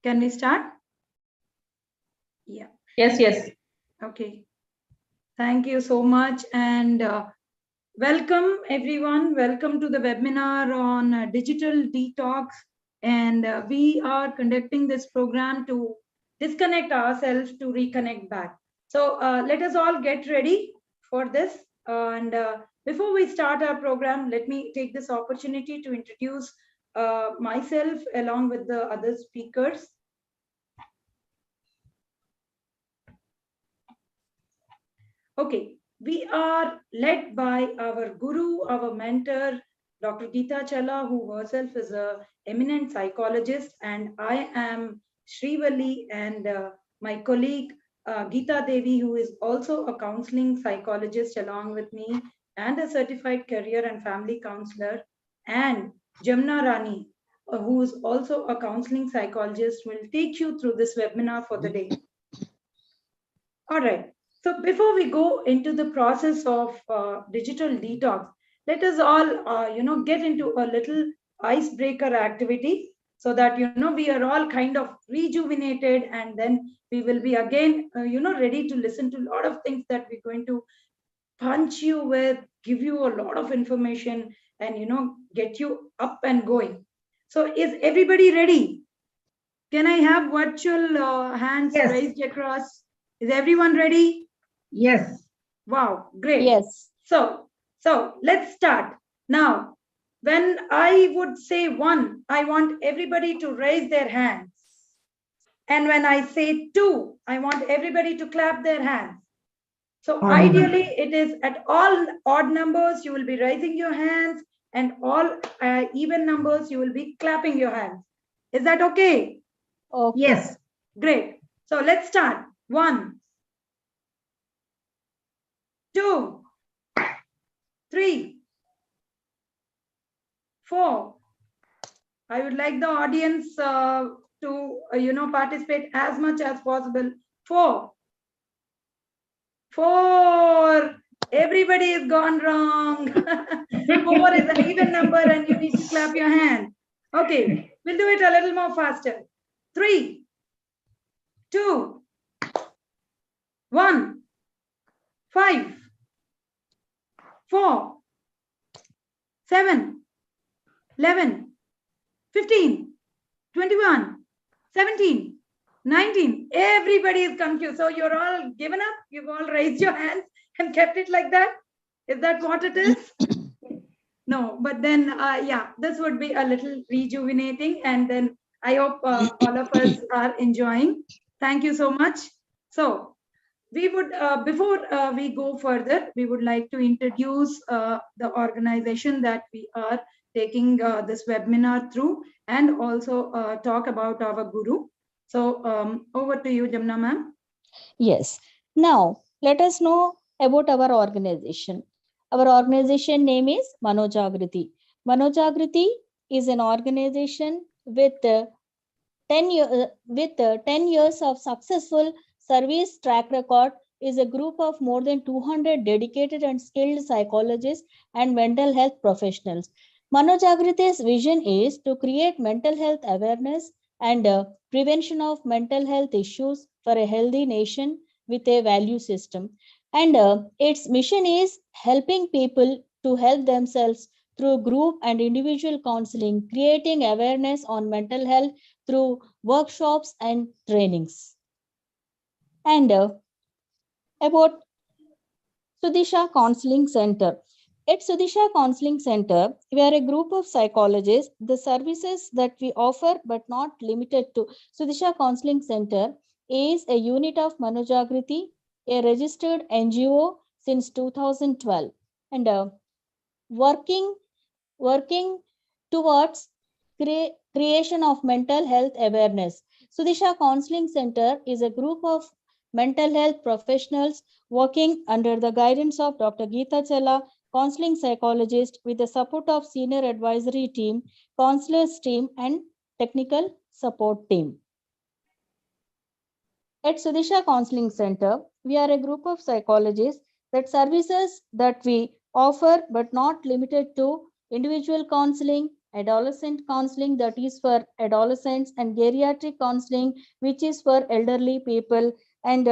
Can we start? Yeah. Yes. Okay. Thank you so much. And welcome, everyone. Welcome to the webinar on Digital Detox. And we are conducting this program to disconnect ourselves to reconnect back. So let us all get ready for this. And before we start our program, let me take this opportunity to introduce myself along with the other speakers. Okay, we are led by our guru, our mentor, Dr. Geeta Challa, who herself is a eminent psychologist, and I am Srivalli, and my colleague Geeta Devi, who is also a counseling psychologist along with me, and a certified career and family counselor, and Jamna Rani, who is also a counseling psychologist, will take you through this webinar for the day. All right. So before we go into the process of digital detox, let us all, get into a little icebreaker activity so that, we are all kind of rejuvenated, and then we will be again, ready to listen to a lot of things that we're going to punch you with, give you a lot of information, and, get you up and going. So is everybody ready? Can I have virtual hands raised across? Is everyone ready? Yes. Wow, great. Yes. So let's start. Now, when I would say one, I want everybody to raise their hands. And when I say two, I want everybody to clap their hands. So ideally, it is at all odd numbers, you will be raising your hands, and all even numbers, you will be clapping your hands. Is that okay? Okay. Yes. Great. So let's start. 1, 2, 3, 4. I would like the audience to participate as much as possible. 4. Everybody is gone wrong. 4 is an even number, and you need to clap your hand. Okay, we'll do it a little more faster. 3, 2, 1, 5, 4, 7, 11, 15, 21, 17, 19. Everybody is confused. So you're all given up? You've all raised your hands and kept it like that? Is that what it is? No, but then, yeah, this would be a little rejuvenating. And then I hope all of us are enjoying. Thank you so much. So we would, before we go further, we would like to introduce the organization that we are taking this webinar through, and also talk about our guru. So over to you, Jamna ma'am. Yes. Now, let us know about our organization. Our organization name is Manojagriti. Manojagriti is an organization with 10 years of successful service track record, is a group of more than 200 dedicated and skilled psychologists and mental health professionals. Manojagriti's vision is to create mental health awareness and prevention of mental health issues for a healthy nation with a value system. And its mission is helping people to help themselves through group and individual counseling, creating awareness on mental health through workshops and trainings. And about Sudisha Counseling Center. At Sudisha Counseling Center, we are a group of psychologists. The services that we offer, but not limited to, Sudisha Counseling Center is a unit of Manojagriti, a registered NGO since 2012, and working towards creation of mental health awareness. Sudisha Counseling Center is a group of mental health professionals working under the guidance of Dr. Geeta Challa, counseling psychologist, with the support of senior advisory team, counselors team, and technical support team. At Sudisha Counseling Center, we are a group of psychologists that services that we offer, but not limited to, individual counseling, adolescent counseling, that is for adolescents, and geriatric counseling, which is for elderly people, and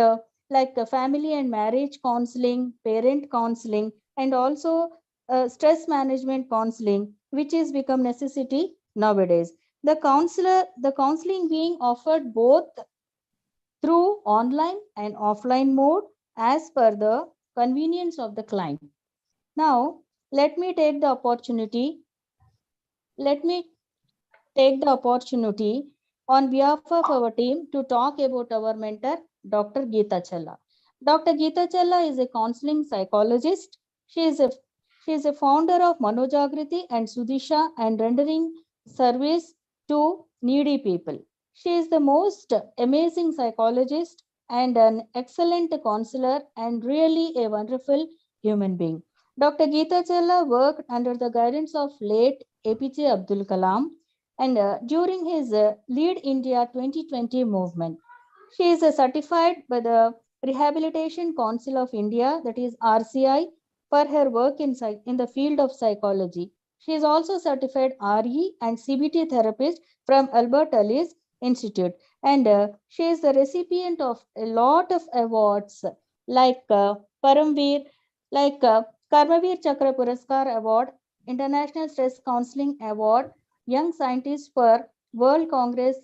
family and marriage counseling, parent counseling, and also stress management counseling, which is become necessity nowadays. The counseling being offered both through online and offline mode as per the convenience of the client. Now, let me take the opportunity. Let me take the opportunity on behalf of our team to talk about our mentor, Dr. Geeta Challa. Dr. Geeta Challa is a counseling psychologist. She is a she is a founder of Manojagriti and Sudisha and rendering service to needy people. She is the most amazing psychologist and an excellent counselor and really a wonderful human being. Dr. Geeta Challa worked under the guidance of late APJ Abdul Kalam and during his Lead India 2020 movement. She is certified by the Rehabilitation Council of India, that is RCI, for her work in the field of psychology. She is also certified RE and CBT therapist from Albert Ellis Institute. And she is the recipient of a lot of awards like Paramveer, like Karmavir Chakra Puraskar Award, International Stress Counseling Award, Young Scientist for World Congress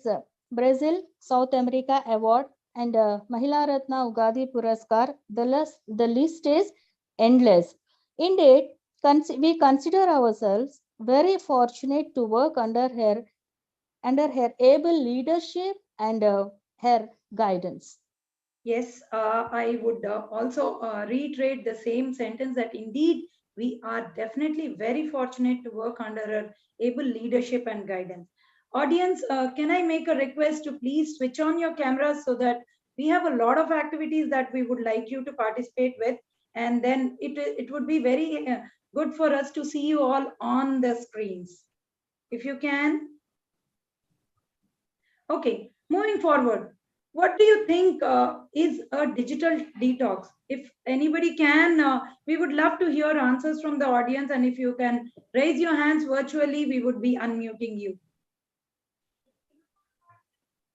Brazil, South America Award, and Mahila Ratna Ugadi Puraskar. The list is endless. Indeed, we consider ourselves very fortunate to work under her able leadership and her guidance. Yes, I would also reiterate the same sentence that indeed we are definitely very fortunate to work under her able leadership and guidance. Audience, can I make a request to please switch on your cameras so that we have a lot of activities that we would like you to participate with, and then it would be very good for us to see you all on the screens. If you can. Okay, moving forward, what do you think is a digital detox? If anybody can, we would love to hear answers from the audience. And if you can raise your hands virtually, we would be unmuting you.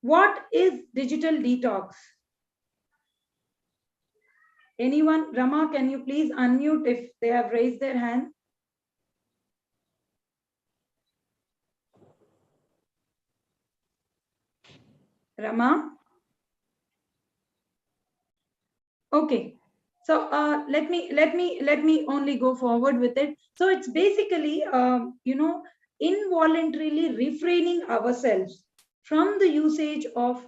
What is digital detox? Anyone? Rama, can you please unmute if they have raised their hand? Rama? Okay. So let me only go forward with it. So it's basically involuntarily refraining ourselves from the usage of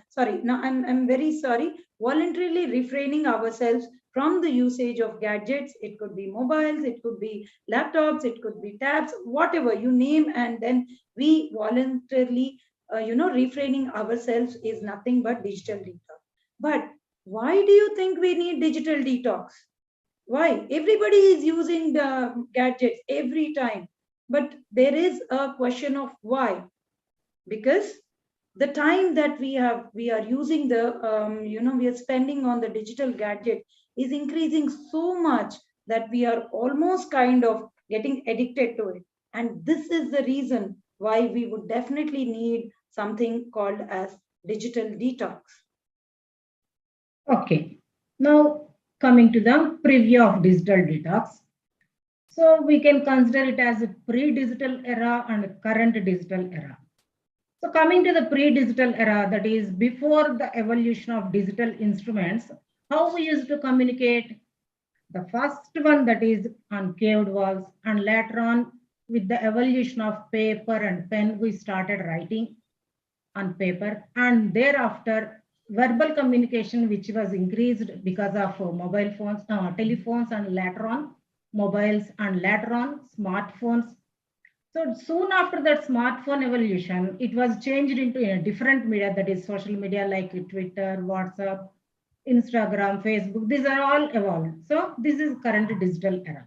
sorry, no, I'm very sorry, voluntarily refraining ourselves from the usage of gadgets. It could be mobiles, it could be laptops, it could be tabs, whatever you name, and then we voluntarily refraining ourselves is nothing but digital detox. But why do you think we need digital detox? Why? Everybody is using the gadgets every time. But there is a question of why. Because the time that we are using we are spending on the digital gadget is increasing so much that we are almost kind of getting addicted to it. And this is the reason why we would definitely need something called as digital detox. Okay, now coming to the preview of digital detox. So we can consider it as a pre-digital era and a current digital era. So coming to the pre-digital era, that is before the evolution of digital instruments, how we used to communicate. The first one, that is on caved walls, and later on with the evolution of paper and pen, we started writing on paper, and thereafter verbal communication, which was increased because of mobile phones, telephones, and later on mobiles, and later on smartphones. So soon after that smartphone evolution, it was changed into a different media, that is social media like Twitter, WhatsApp, Instagram, Facebook. These are all evolved. So this is current digital era.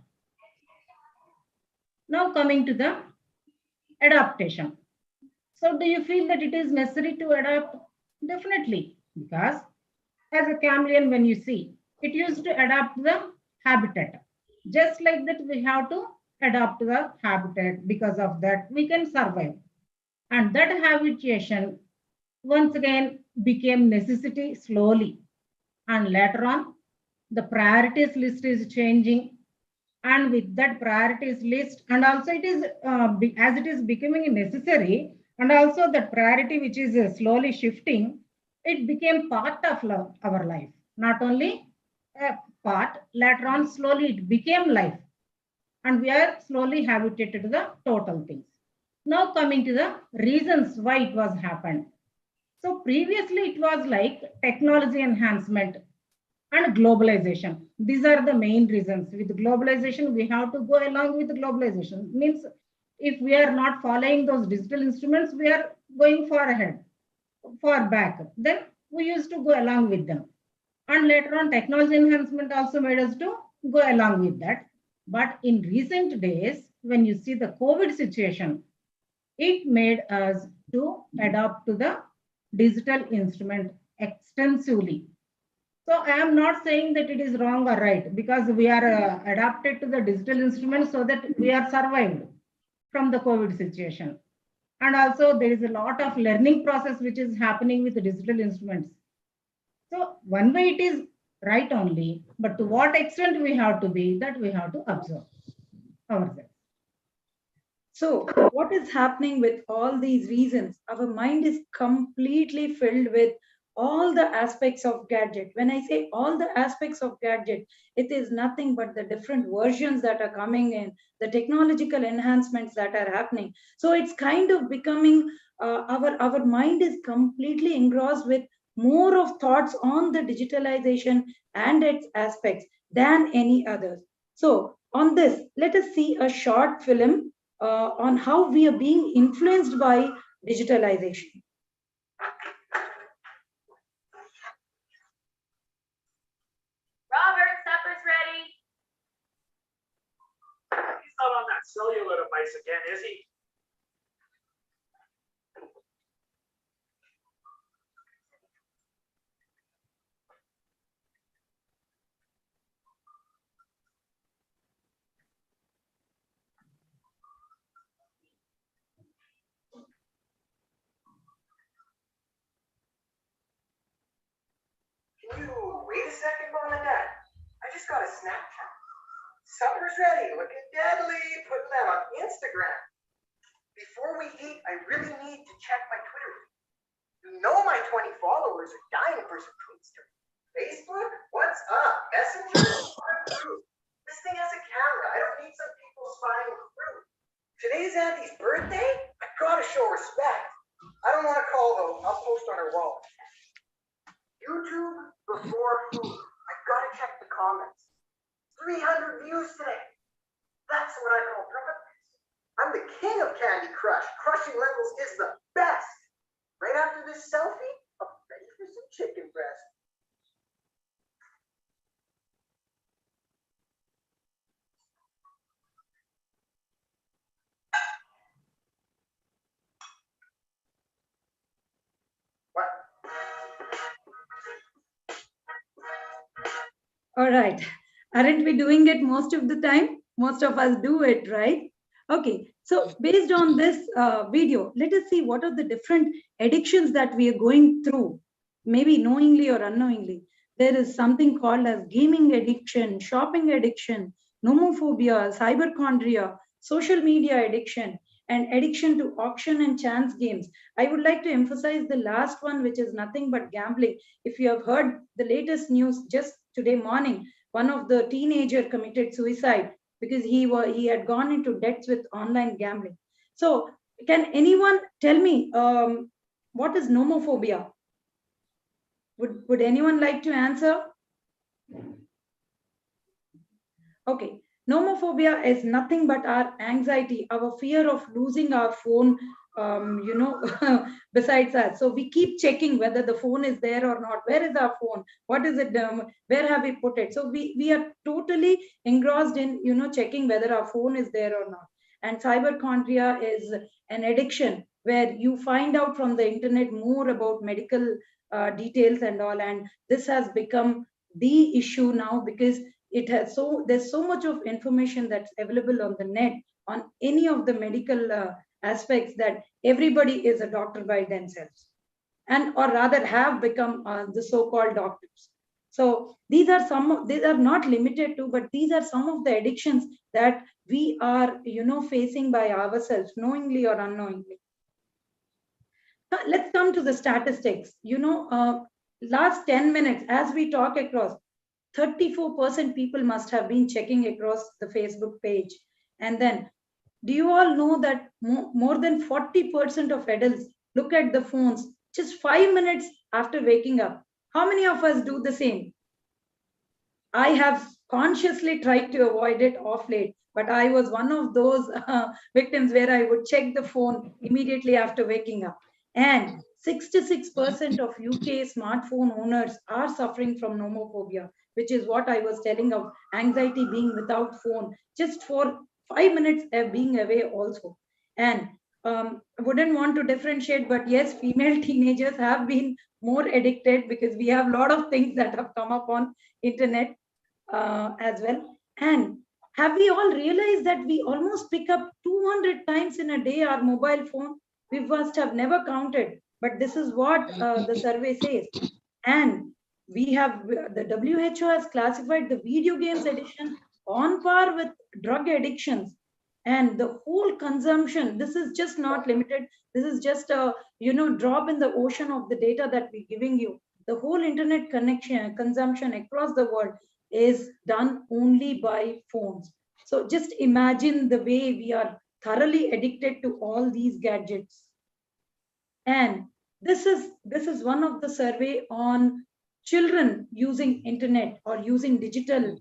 Now coming to the adaptation. So do you feel that it is necessary to adapt? Definitely, because as a chameleon, when you see, it used to adapt the habitat. Just like that, we have to adopt the habitat. Because of that, we can survive. And that habituation once again became necessity slowly. And later on, the priorities list is changing. And with that priorities list, and also it is as it is becoming necessary, and also the priority which is slowly shifting, it became part of our life. Not only a part, later on, slowly it became life. And we are slowly habituated to the total things. Now coming to the reasons why it was happened. So previously it was like technology enhancement and globalization. These are the main reasons. With globalization, we have to go along with globalization. Means if we are not following those digital instruments, we are going far ahead, far back. Then we used to go along with them. And later on, technology enhancement also made us to go along with that. But in recent days, when you see the COVID situation, it made us to adapt to the digital instrument extensively. So I am not saying that it is wrong or right, because we are adapted to the digital instrument so that we are survived from the COVID situation. And also there is a lot of learning process which is happening with the digital instruments. So one way it is right only, but to what extent we have to be, that we have to observe ourselves. So, what is happening with all these reasons? Our mind is completely filled with all the aspects of gadget. When I say all the aspects of gadget, it is nothing but the different versions that are coming in, the technological enhancements that are happening. So it's kind of becoming our mind is completely engrossed with more of thoughts on the digitalization and its aspects than any others. So on this, let us see a short film on how we are being influenced by digitalization. Robert, supper's ready. He's not on that cellular device again, is he? Can you wait a second, Mom and Dad? I just got a Snapchat. Supper's ready, looking deadly, putting that on Instagram. Before we eat, I really need to check my Twitter feed. You know my 20 followers are dying for some tweets to Facebook? What's up? Messenger? This thing has a camera. I don't need some people spying through. Today's Auntie's birthday? I gotta show respect. I don't want to call though. I'll post on her wall. YouTube before food. I gotta check the comments. 300 views today. That's what I call progress. I'm the king of Candy Crush. Crushing levels is the best. Right after this selfie, I'm ready for some chicken breast. What? All right. Aren't we doing it most of the time? Most of us do it, right? Okay. So, based on this video, let us see what are the different addictions that we are going through, maybe knowingly or unknowingly. There is something called as gaming addiction, shopping addiction, nomophobia, cyberchondria, social media addiction, and addiction to auction and chance games. I would like to emphasize the last one, which is nothing but gambling. If you have heard the latest news just today morning, one of the teenager committed suicide because he had gone into debts with online gambling. So, can anyone tell me what is nomophobia? Would anyone like to answer? Okay. Nomophobia is nothing but our anxiety, our fear of losing our phone, besides us. So we keep checking whether the phone is there or not. Where is our phone? What is it? Where have we put it? So we are totally engrossed in, checking whether our phone is there or not. And cyberchondria is an addiction where you find out from the internet more about medical details and all. And this has become the issue now because there's so much of information that's available on the net on any of the medical aspects, that everybody is a doctor by themselves, and or rather have become the so-called doctors. So these are not limited to, but these are some of the addictions that we are, facing by ourselves, knowingly or unknowingly. Let's come to the statistics. Last 10 minutes, as we talk across, 34% people must have been checking across the Facebook page. And then, do you all know that more than 40% of adults look at the phones just 5 minutes after waking up? How many of us do the same? I have consciously tried to avoid it off late, but I was one of those victims where I would check the phone immediately after waking up. And 66% of UK smartphone owners are suffering from nomophobia, which is what I was telling of anxiety being without phone, just for 5 minutes of being away also. And I wouldn't want to differentiate, but yes, female teenagers have been more addicted because we have a lot of things that have come up on internet as well. And have we all realized that we almost pick up 200 times in a day our mobile phone? We must have never counted, but this is what the survey says. And we have, the WHO has classified the video games addiction on par with drug addictions. And the whole consumption, this is just not limited. This is just a drop in the ocean of the data that we're giving you. The whole internet connection consumption across the world is done only by phones. So just imagine the way we are thoroughly addicted to all these gadgets. And this is one of the survey on children using internet or using digital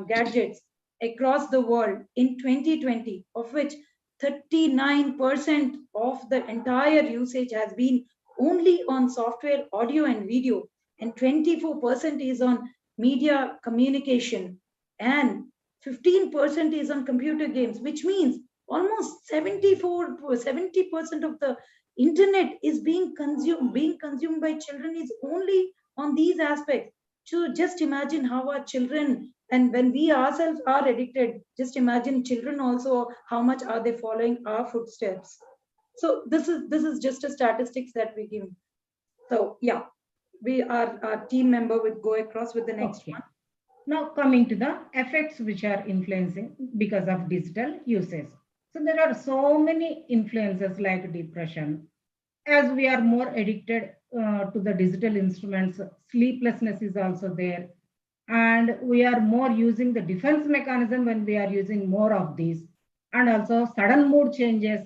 gadgets across the world in 2020, of which 39% of the entire usage has been only on software, audio, and video, and 24% is on media communication, and 15% is on computer games, which means almost 70% of the internet is being consumed by children is only on these aspects. So just imagine how our children, and when we ourselves are addicted, just imagine children also, how much are they following our footsteps. So this is just a statistics that we give. So yeah, our team member would go across with the next Okay. one. Now coming to the effects which are influencing because of digital usage. So there are so many influences like depression. As we are more addicted to the digital instruments, sleeplessness is also there. And we are more using the defense mechanism when we are using more of these. And also sudden mood changes,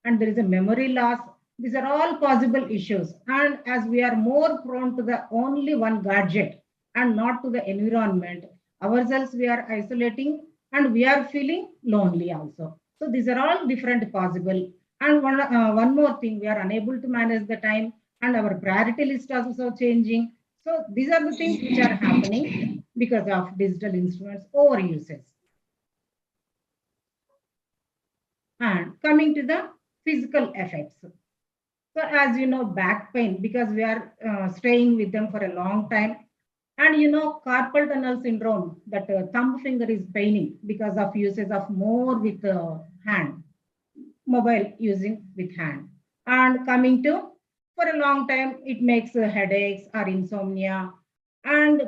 and there is a memory loss. These are all possible issues. And as we are more prone to the only one gadget and not to the environment, ourselves we are isolating and we are feeling lonely also. So these are all different possible. And one more thing, we are unable to manage the time and our priority list is also changing. So these are the things which are happening because of digital instruments overuses. And coming to the physical effects. So as you know, back pain, because we are staying with them for a long time. And carpal tunnel syndrome, that thumb finger is paining because of usage of more with hand, mobile using with hand. And coming to, for a long time, it makes headaches or insomnia. And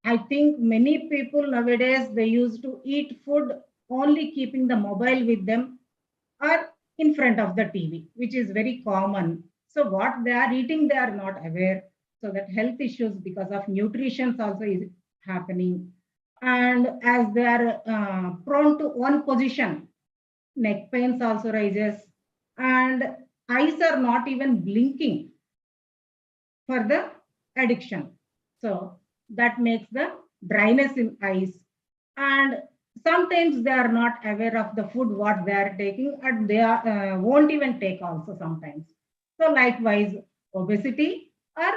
I think many people nowadays, they used to eat food only keeping the mobile with them or in front of the TV, which is very common. So what they are eating, they are not aware. So that health issues because of nutrition also is happening. And as they are prone to one position, neck pains also rises, and eyes are not even blinking for the addiction. So that makes the dryness in eyes. And sometimes they are not aware of the food what they are taking, and they won't even take also sometimes. So likewise, obesity or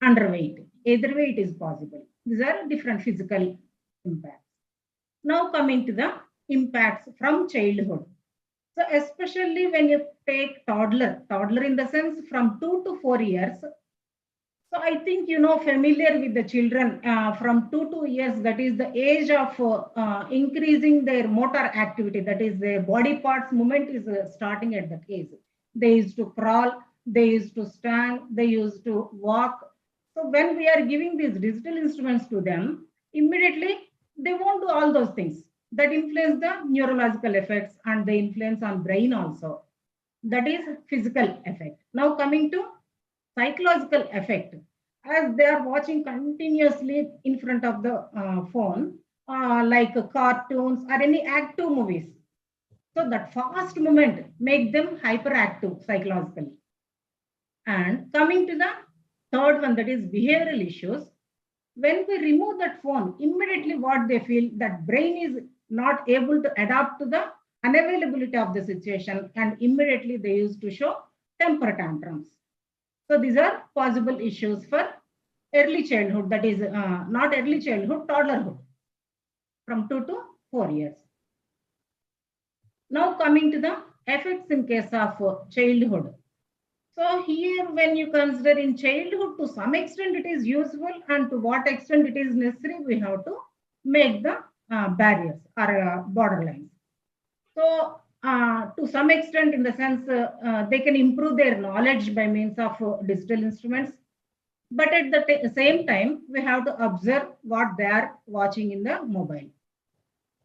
underweight, either way it is possible. These are different physical impacts. Now coming to the impacts from childhood. So especially when you take toddler in the sense from 2 to 4 years, So I think familiar with the children from 2 to 2 years. That is the age of increasing their motor activity. That is their body parts movement is starting at that age. They used to crawl. They used to stand. They used to walk. So when we are giving these digital instruments to them, immediately they won't do all those things. That influence the neurological effects and the influence on brain also. That is physical effect. Now coming to psychological effect, as they are watching continuously in front of the phone, like cartoons or any active movies. So that fast movement make them hyperactive psychologically. And coming to the third one, that is behavioral issues. When we remove that phone, immediately what they feel, that brain is not able to adapt to the unavailability of the situation, and immediately they used to show temper tantrums. So these are possible issues for early childhood, that is not early childhood, toddlerhood, from 2 to 4 years. Now coming to the effects in case of childhood. So here when you consider in childhood, to some extent it is useful, and to what extent it is necessary, we have to make the barriers or borderlines. So to some extent, in the sense, they can improve their knowledge by means of digital instruments. But at the same time, we have to observe what they are watching in the mobile.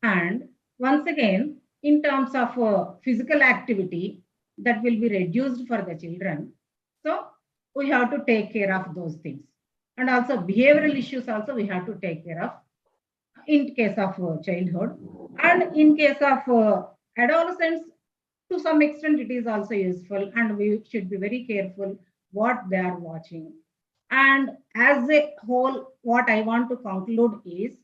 And once again, in terms of physical activity, that will be reduced for the children. So we have to take care of those things. And also behavioral issues also we have to take care of in case of childhood. And in case of adolescents, to some extent it is also useful, and we should be very careful what they are watching. And as a whole, what I want to conclude is,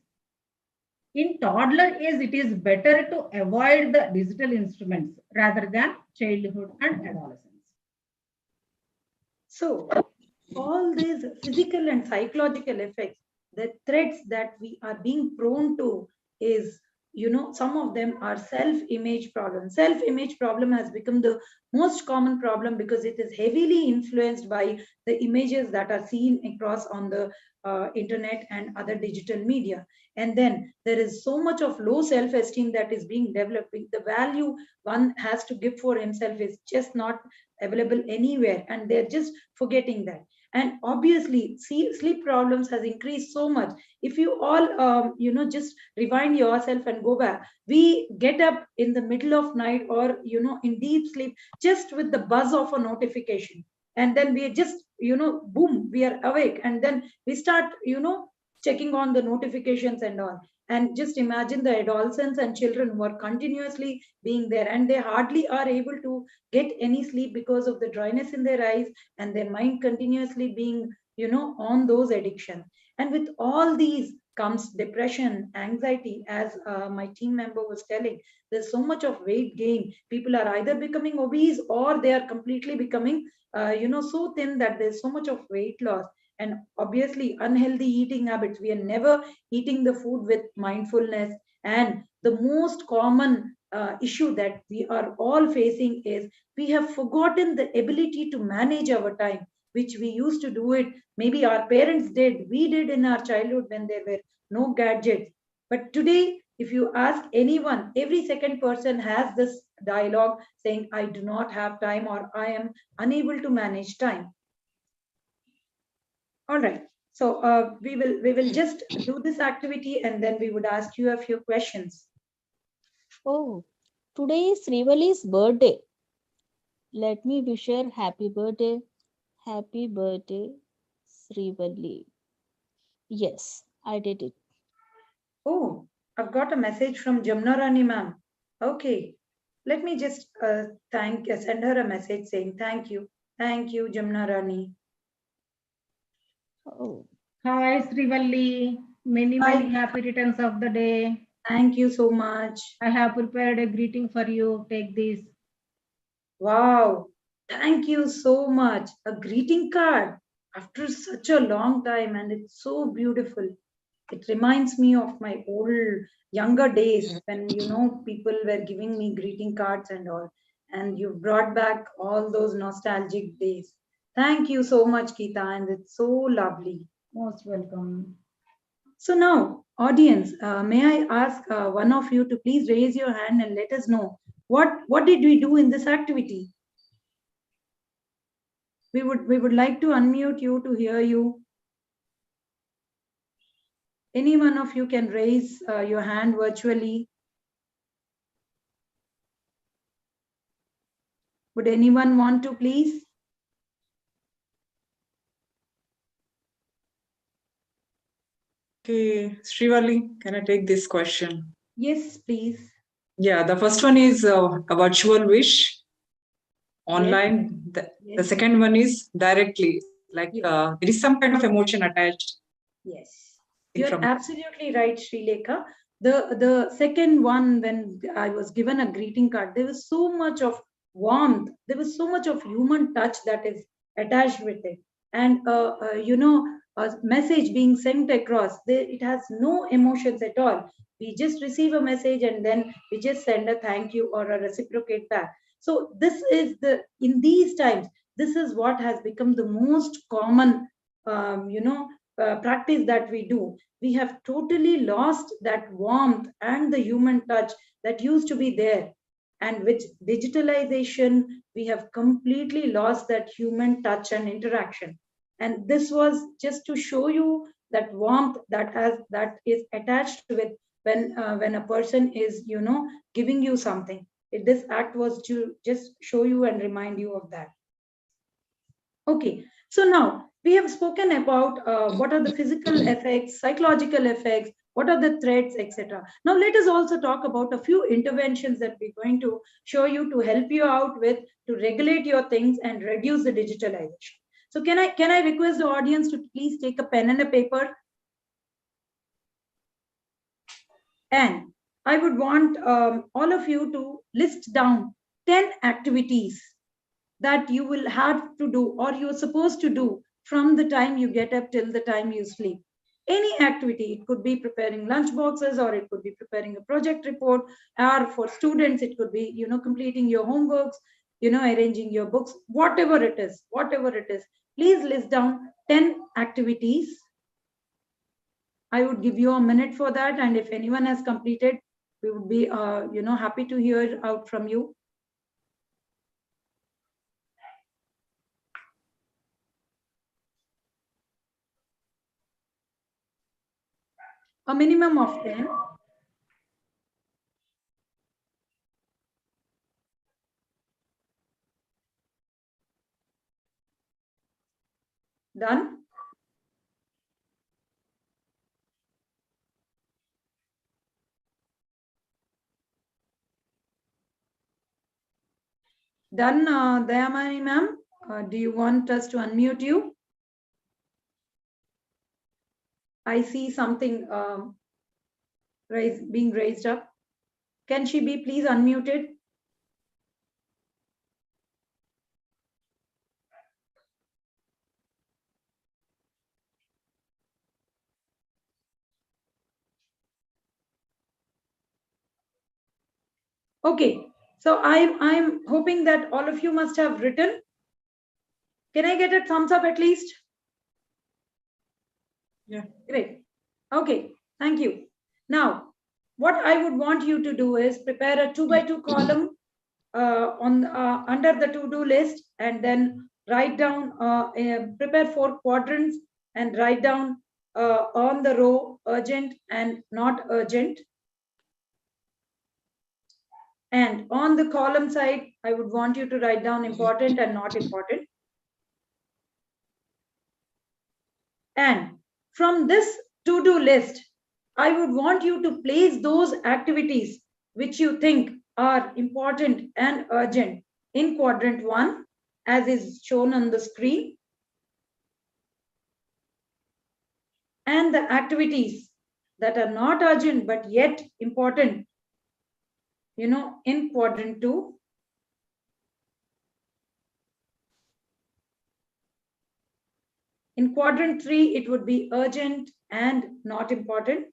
in toddler age, it is better to avoid the digital instruments rather than childhood and adolescence. So, all these physical and psychological effects, the threats that we are being prone to is, some of them are self-image problem. Self-image problem has become the most common problem because it is heavily influenced by the images that are seen across on the internet and other digital media. And then there is so much of low self-esteem that is being developed. The value one has to give for himself is just not available anywhere, and they're just forgetting that. And obviously sleep problems has increased so much. If you all just rewind yourself and go back, we get up in the middle of night, or in deep sleep, just with the buzz of a notification, and then we just boom, we are awake, and then we start checking on the notifications and all. And just imagine the adolescents and children who are continuously being there, and they hardly are able to get any sleep because of the dryness in their eyes, and their mind continuously being on those addictions. And with all these comes depression, anxiety, as my team member was telling. There's so much of weight gain. People are either becoming obese, or they are completely becoming so thin that there's so much of weight loss. And obviously unhealthy eating habits, we are never eating the food with mindfulness. And the most common issue that we are all facing is, we have forgotten the ability to manage our time, which we used to do it. Maybe our parents did, we did in our childhood when there were no gadgets. But today, if you ask anyone, every second person has this dialogue saying, I do not have time, or I am unable to manage time. All right. So we will just do this activity, and then we would ask you a few questions. Oh, today is Srivali's birthday. Let me wish her happy birthday. Happy birthday, Srivali. Yes, I did it. Oh, I've got a message from Jamna Rani ma'am. Okay. Let me just send her a message saying thank you. Thank you, Jamna Rani. Oh, Hi, Srivalli. Many, many Hi. happy returns of the day. Thank you so much. I have prepared a greeting for you. Take this. Wow. Thank you so much. A greeting card after such a long time, and it's so beautiful. It reminds me of my old younger days when people were giving me greeting cards and all. And you brought back all those nostalgic days. Thank you so much, Geeta, and it's so lovely. Most welcome. So now, audience, may I ask one of you to please raise your hand and let us know what did we do in this activity? We would like to unmute you to hear you. Any one of you can raise your hand virtually. Would anyone want to please? Okay, Srivali, can I take this question? Yes, please. Yeah, the first one is a virtual wish online. The Yes. second one is directly, like Yes. there is some kind of emotion attached. Yes, you're From absolutely right, Srilekha. The second one, when I was given a greeting card, there was so much of warmth. There was so much of human touch that is attached with it, and a message being sent across. It has no emotions at all. We just receive a message and then we just send a thank you or a reciprocate back. So this is in these times. This is what has become the most common, practice that we do. We have totally lost that warmth and the human touch that used to be there. And with digitalization, we have completely lost that human touch and interaction. And this was just to show you that warmth that is attached with when a person is giving you something. This act was to just show you and remind you of that. Okay, so now we have spoken about what are the physical effects, psychological effects, what are the threats, etc. Now let us also talk about a few interventions that we're going to show you to help you out with to regulate your things and reduce the digitalization. So can I request the audience to please take a pen and a paper, and I would want all of you to list down 10 activities that you will have to do or you're supposed to do from the time you get up till the time you sleep. Any activity, it could be preparing lunch boxes, or it could be preparing a project report, or for students, it could be, completing your homeworks, arranging your books, whatever it is. Please list down 10 activities. I would give you a minute for that. And if anyone has completed, we would be, happy to hear out from you. A minimum of 10. Done? Done, Dayamani ma'am? Do you want us to unmute you? I see something being raised up. Can she be please unmuted? Okay, so I'm hoping that all of you must have written. Can I get a thumbs up at least? Yeah. Great. Okay, thank you. Now, what I would want you to do is prepare a 2x2 column under the to-do list, and then write down, prepare 4 quadrants and write down on the row urgent and not urgent. And on the column side, I would want you to write down important and not important. And from this to-do list, I would want you to place those activities which you think are important and urgent in quadrant 1, as is shown on the screen. And the activities that are not urgent but yet important, in quadrant 2. In quadrant 3, it would be urgent and not important.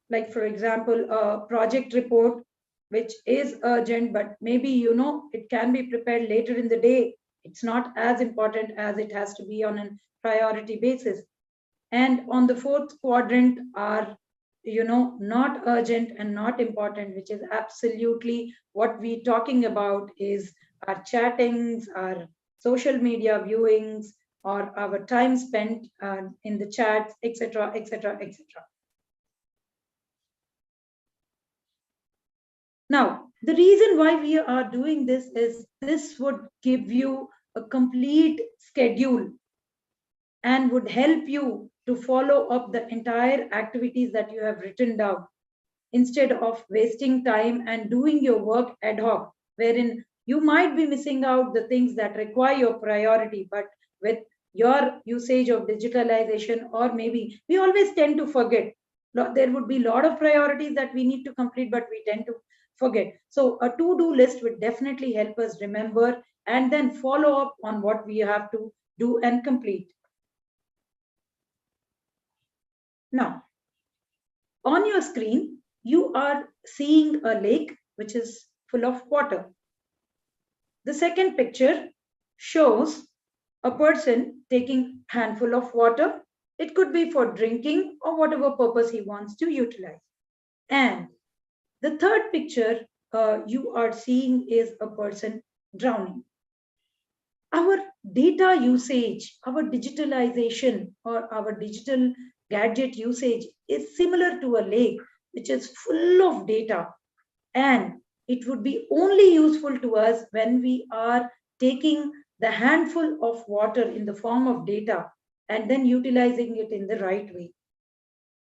Like, for example, a project report which is urgent, but maybe, it can be prepared later in the day. It's not as important as it has to be on a priority basis. And on the fourth quadrant are, not urgent and not important, which is absolutely what we're talking about is our chattings, our social media viewings, or our time spent in the chats, etc., etc., etc. Now, the reason why we are doing this is this would give you a complete schedule and would help you to follow up the entire activities that you have written down, instead of wasting time and doing your work ad hoc, wherein you might be missing out the things that require your priority. But with your usage of digitalization, or maybe we always tend to forget, there would be a lot of priorities that we need to complete, but we tend to forget. So a to-do list would definitely help us remember and then follow up on what we have to do and complete. Now, on your screen, you are seeing a lake which is full of water. The second picture shows a person taking a handful of water. It could be for drinking or whatever purpose he wants to utilize. And the third picture you are seeing is a person drowning. Our data usage, our digitalization, or our digital gadget usage is similar to a lake which is full of data, and it would be only useful to us when we are taking the handful of water in the form of data and then utilizing it in the right way.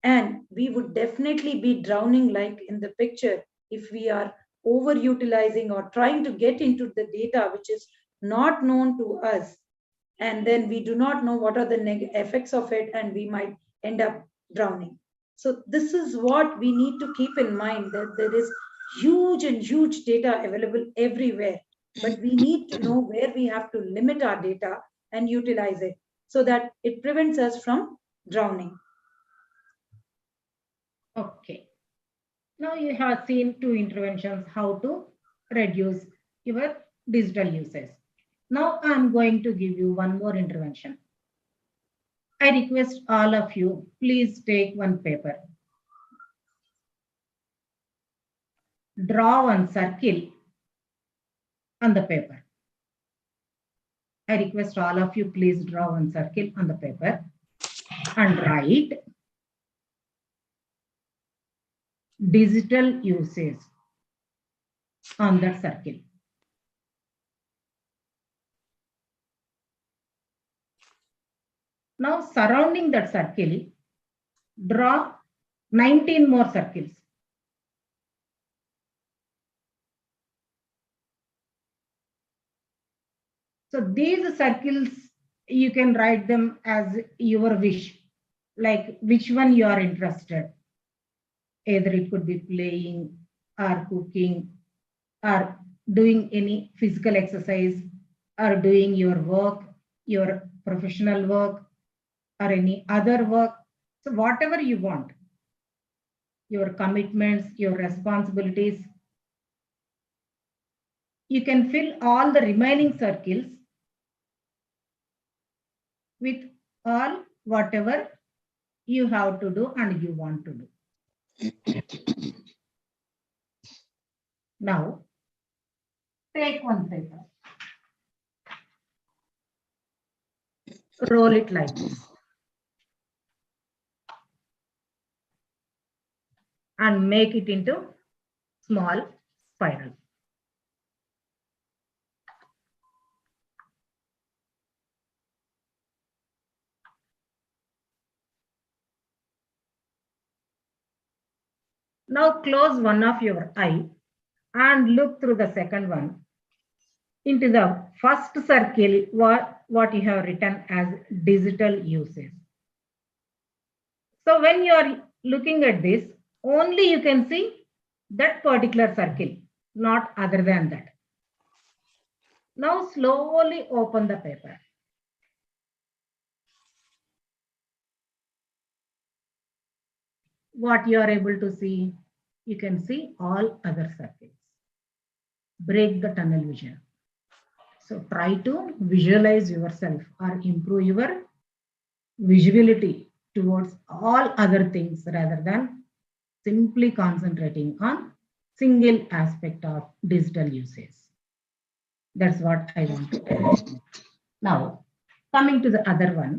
And we would definitely be drowning, like in the picture, if we are overutilizing or trying to get into the data which is not known to us, and then we do not know what are the effects of it, and we might end up drowning. So this is what we need to keep in mind, that there is huge and huge data available everywhere, but we need to know where we have to limit our data and utilize it so that it prevents us from drowning. Okay. Now you have seen two interventions how to reduce your digital usage. Now I'm going to give you one more intervention. I request all of you, please take one paper. Draw one circle on the paper. I request all of you, please draw one circle on the paper and write digital usage on that circle. Now surrounding that circle, draw 19 more circles. So these circles, you can write them as your wish, like which one you are interested. Either it could be playing or cooking or doing any physical exercise or doing your work, your professional work or any other work. So whatever you want, your commitments, your responsibilities, you can fill all the remaining circles with all whatever you have to do and you want to do. Now, take one paper. Roll it like this. And make it into small spiral. Now close one of your eye and look through the second one into the first circle, what you have written as digital usage. So when you are looking at this, only you can see that particular circle, not other than that. Now slowly open the paper. What you are able to see, you can see all other circles. Break the tunnel vision. So try to visualize yourself or improve your visibility towards all other things rather than simply concentrating on single aspect of digital usage. That's what I want to tell. Now, coming to the other one.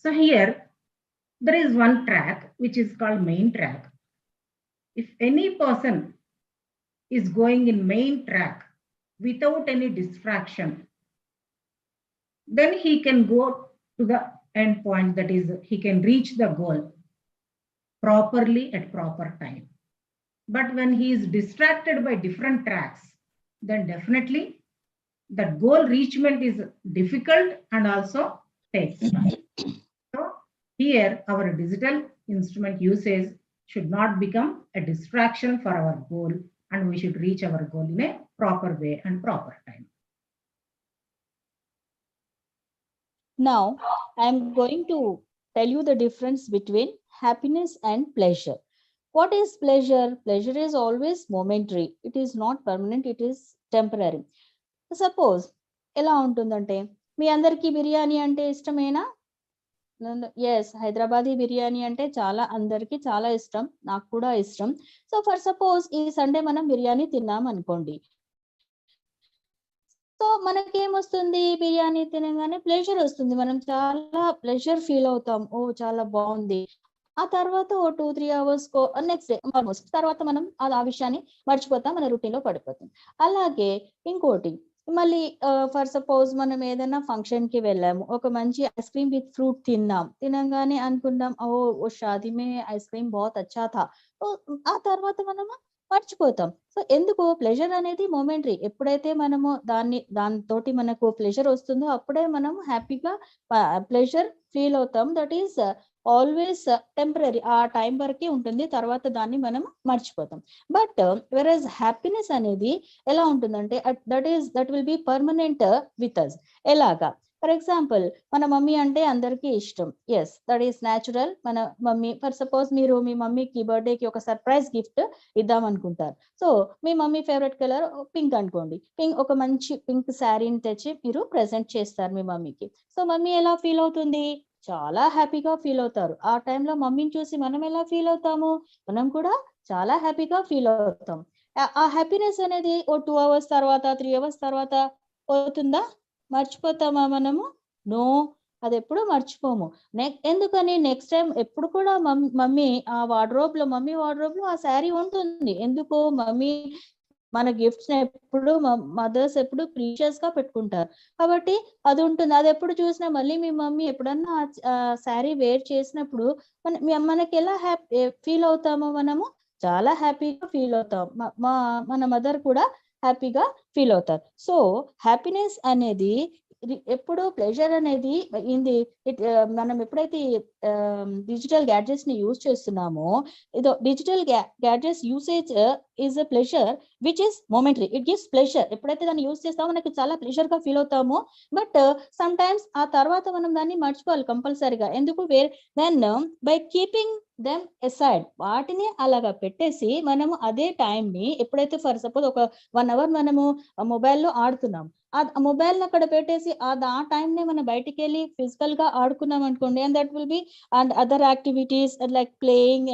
So here, there is one track which is called main track. If any person is going in main track without any distraction, then he can go to the end point, that is, he can reach the goal properly at proper time. But when he is distracted by different tracks, then definitely the goal reachment is difficult and also takes time. So here our digital instrument usage should not become a distraction for our goal, and we should reach our goal in a proper way and proper time. Now, I'm going to tell you the difference between happiness and pleasure. What is pleasure? Pleasure is always momentary. It is not permanent. It is temporary. Suppose ఎలా ఉంటుందంటే మీ అందరికీ బిర్యానీ అంటే ఇష్టమేనా? Yes, Hyderabadi biryani అంటే చాలా అందరికి చాలా ఇష్టం, నాకు కూడా ఇష్టం. సో ఫర్ సపోజ్ ఈ సండే మనం బిర్యానీ తిన్నాం అనుకోండి. సో మనకేమొస్తుంది, బిర్యానీ తినగానే ప్లెజర్ వస్తుంది, మనం చాలా ప్లెజర్ ఫీల్ అవుతాం, ఓ చాలా బాగుంది. ఆ తర్వాత ఓ 2-3 hours నెక్స్ట్ డే ఆల్మోస్ట్ తర్వాత మనం ఆ విషయాన్ని మర్చిపోతాం, మన రొటీన్ లో పడిపోతాం. అలాగే ఇంకోటి, మళ్ళీ ఫర్ సపోజ్ మనం ఏదైనా ఫంక్షన్ కి వెళ్ళాము, ఒక మంచి ఐస్ క్రీమ్ విత్ ఫ్రూట్ తినగానే అనుకుంటాం, ఓ షాదీ మే ఐస్ క్రీమ్ బహుత్ అచ్చా థా. ఆ తర్వాత మనము మర్చిపోతాం. సో ఎందుకు, ప్లెజర్ అనేది మొమెంటరీ. ఎప్పుడైతే మనము దానితోటి మనకు ప్లెజర్ వస్తుందో అప్పుడే మనం హ్యాపీగా ప్లెజర్ ఫీల్ అవుతాం. దట్ ఈస్ ఆల్వేస్ టెంపరీ, ఆ టైం వరకే ఉంటుంది, తర్వాత దాన్ని మనం మర్చిపోతాం. బట్ వెరస్ హ్యాపీనెస్ అనేది ఎలా ఉంటుందంటే that will be permanent with us. ఎలాగా, ఫర్ ఎగ్జాంపుల్ మన మమ్మీ అంటే అందరికీ ఇష్టం, ఎస్ దట్ ఈస్ న్యాచురల్. మన మమ్మీ, ఫర్ సపోజ్ మీరు మీ మమ్మీకి బర్త్డేకి ఒక సర్ప్రైజ్ గిఫ్ట్ ఇద్దాం అనుకుంటారు. సో మీ మమ్మీ ఫేవరెట్ కలర్ పింక్ అనుకోండి, ఒక మంచి పింక్ శారీని తెచ్చి మీరు ప్రెజెంట్ చేస్తారు మీ మమ్మీకి. సో మమ్మీ ఎలా ఫీల్ అవుతుంది, చాలా హ్యాపీగా ఫీల్ అవుతారు. ఆ టైంలో మమ్మీని చూసి మనం ఎలా ఫీల్ అవుతాము, మనం కూడా చాలా హ్యాపీగా ఫీల్ అవుతాం. ఆ హ్యాపీనెస్ అనేది ఓ 2 hours తర్వాత 3 hours తర్వాత పోతుందా, మర్చిపోతామా మనము? నో, అది ఎప్పుడు మర్చిపోము. ఎందుకని, నెక్స్ట్ టైం ఎప్పుడు కూడా మమ్మీ మమ్మీ వార్డ్రోబ్ లో ఆ శారీ ఉంటుంది. ఎందుకు, మమ్మీ మన గిఫ్ట్స్ ఎప్పుడు మదర్స్ ఎప్పుడు ప్రీషియస్ గా పెట్టుకుంటారు కాబట్టి అది ఉంటుంది. అది ఎప్పుడు చూసినా మళ్ళీ మీ మమ్మీ ఎప్పుడన్నా శారీ వేర్ చేసినప్పుడు మనకి ఎలా హ్యాపీ ఫీల్ అవుతామో, మనము చాలా హ్యాపీగా ఫీల్ అవుతాం. మన మదర్ కూడా హ్యాపీగా ఫీల్ అవుతారు. సో హ్యాపీనెస్ అనేది ఎప్పుడు, ప్లెజర్ అనేది మనం ఎప్పుడైతే డిజిటల్ గ్యాడ్జెట్స్ ని యూజ్ చేస్తున్నామో, ఇదో digital gadgets usage is a pleasure which is momentary, it gives pleasure. ఎప్పుడైతే దాన్ని యూజ్ చేస్తామో మనకి చాలా ప్లెజర్ గా ఫీల్ అవుతామో, బట్ సమ్ టైమ్స్ ఆ తర్వాత మనం దాన్ని మర్చిపోవాలి కంపల్సరీగా. ఎందుకు, then by keeping them aside, వాటిని అలాగా పెట్టేసి మనము అదే టైం ని ఎప్పుడైతే ఫర్ సపోజ్ ఒక 1 hour మనము మొబైల్లో ఆడుతున్నాం, ఆ మొబైల్ అక్కడ పెట్టేసి ఆ టైం ని మనం బయటికి వెళ్ళి ఫిజికల్ గా ఆడుకున్నాం అనుకోండి, and that will B and other activities like playing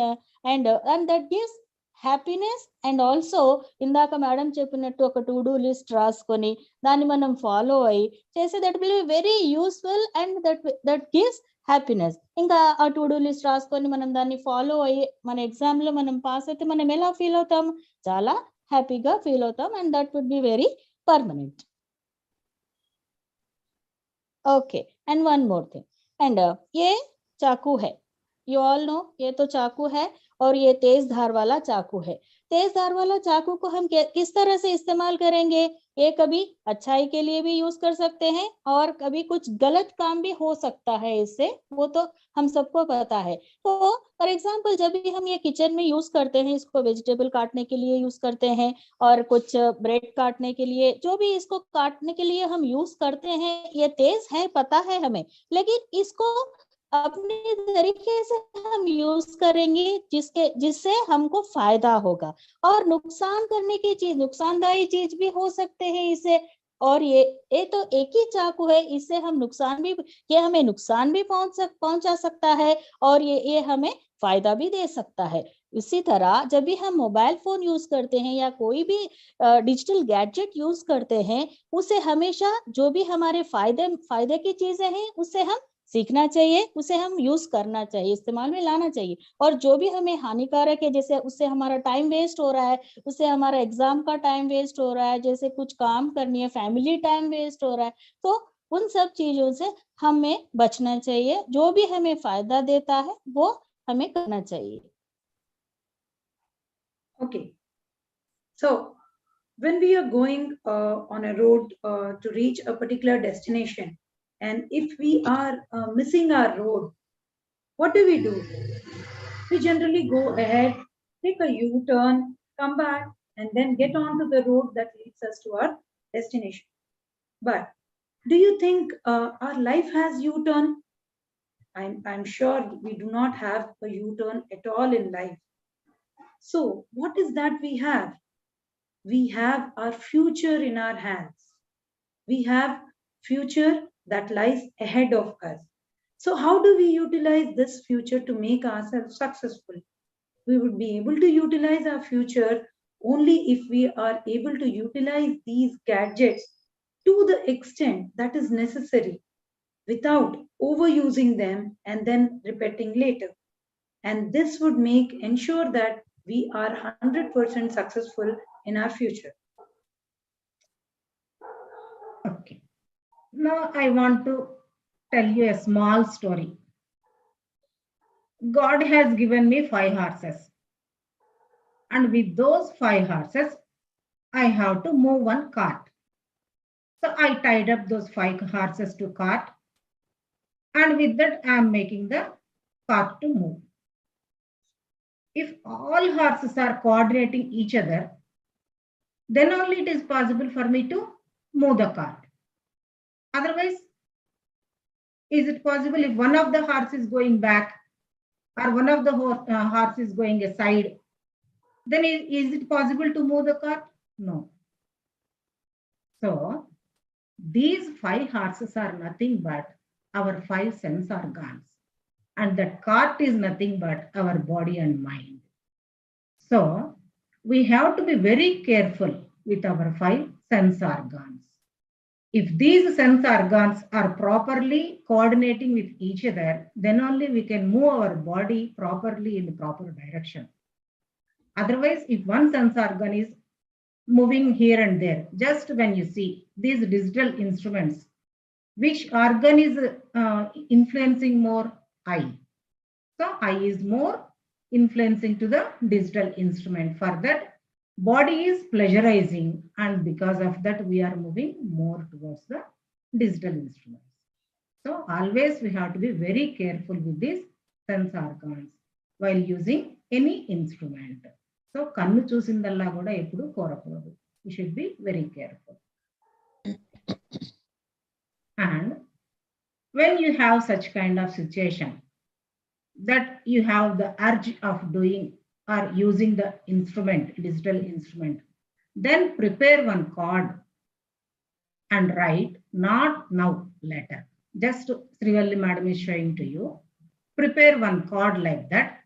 and that gives happiness. And also ఇందాక మేడం చెప్పినట్టు ఒక టు డూ లిస్ట్ రాసుకొని దాన్ని మనం ఫాలో అయ్యి చేసే, that will be very useful and that gives happiness. ఇంకా ఆ టు డూ లిస్ట్ రాసుకొని మనం దాన్ని ఫాలో అయ్యి మన ఎగ్జామ్ లో మనం పాస్ అయితే మనం ఎలా ఫీల్ అవుతాం, చాలా హ్యాపీగా ఫీల్ అవుతాం, and that would be very permanent. Okay, and one more thing, and ये चाकू है, you all know ये तो चाकू है और ये तेज धार वाला चाकू है. तेज धार वाला चाकू को हम किस तरह से इस्तेमाल करेंगे, ये कभी अच्छाई के लिए भी यूज कर सकते हैं और कभी कुछ गलत काम भी हो सकता है इससे, वो तो हम सबको पता है. तो फॉर एग्जाम्पल जब भी हम ये किचन में यूज करते हैं, इसको वेजिटेबल काटने के लिए यूज करते हैं और कुछ ब्रेड काटने के लिए, जो भी इसको काटने के लिए हम यूज करते हैं, ये तेज है पता है हमें, लेकिन इसको अपने तरीके से हम यूज करेंगे जिससे हमको फायदा होगा। और नुकसान करने की चीज, नुकसानदायी चीज भी हो सकते हैं इसे। और ये तो एक ही चाकू है, इससे हम नुकसान भी, ये हमें नुकसान भी पहुंचा सकता है, और ये हमें फायदा भी दे सकता है। इसी तरह जब भी हम मोबाइल फोन यूज करते हैं या कोई भी डिजिटल गैजेट यूज करते हैं, उसे हमेशा जो भी हमारे फायदे की चीजें हैं उससे हम सीखना चाहिए, उसे हम यूज करना चाहिए, इस्तेमाल में लाना चाहिए। और जो भी हमें हानिकारक है, जैसे उससे हमारा टाइम वेस्ट हो रहा है, उससे हमारा एग्जाम का टाइम वेस्ट हो रहा है, जैसे कुछ काम करनी है, फैमिली टाइम वेस्ट हो रहा है, तो उन सब चीजों से हमें बचना चाहिए। जो भी हमें फायदा देता है वो हमें करना चाहिए। Okay. So when we are going on a road to reach a particular destination, and if we are missing our road, what do? We generally go ahead, take a U-turn, come back, and then get onto the road that leads us to our destination. But do you think our life has U-turn? I'm sure we do not have a U-turn at all in life. So what is that we have? We have our future in our hands. We have future that lies ahead of us. So how do we utilize this future to make ourselves successful? We would be able to utilize our future only if we are able to utilize these gadgets to the extent that is necessary without overusing them and then repeating later. And this would make ensure that we are 100% successful in our future. Okay. Now I want to tell you a small story. God has given me 5 horses. And with those 5 horses, I have to move one cart. So I tied up those 5 horses to cart. And with that, I am making the cart to move. If all horses are coordinating each other, then only it is possible for me to move the cart. Otherwise, is it possible if one of the horses is going back or one of the horse is going aside, then is it possible to move the cart? No. So these 5 horses are nothing but our 5 sense organs, and that cart is nothing but our body and mind. So we have to be very careful with our 5 sense organs. If these sense organs are properly coordinating with each other, then only we can move our body properly in the proper direction. Otherwise, if one sense organ is moving here and there, just when you see these digital instruments, which organ is influencing more? Eye. So eye is more influencing to the digital instrument. For that, body is pleasurizing, and because of that, we are moving more towards the digital instruments. So always we have to be very careful with these sense organs while using any instrument. So kannu chusindalla kuda eppudu korakudadu. We should be very careful. And when you have such kind of situation that you have the urge of doing or using the instrument, digital instrument, then prepare one card and write, not now, later. Just Srivalli madam is showing to you. Prepare one card like that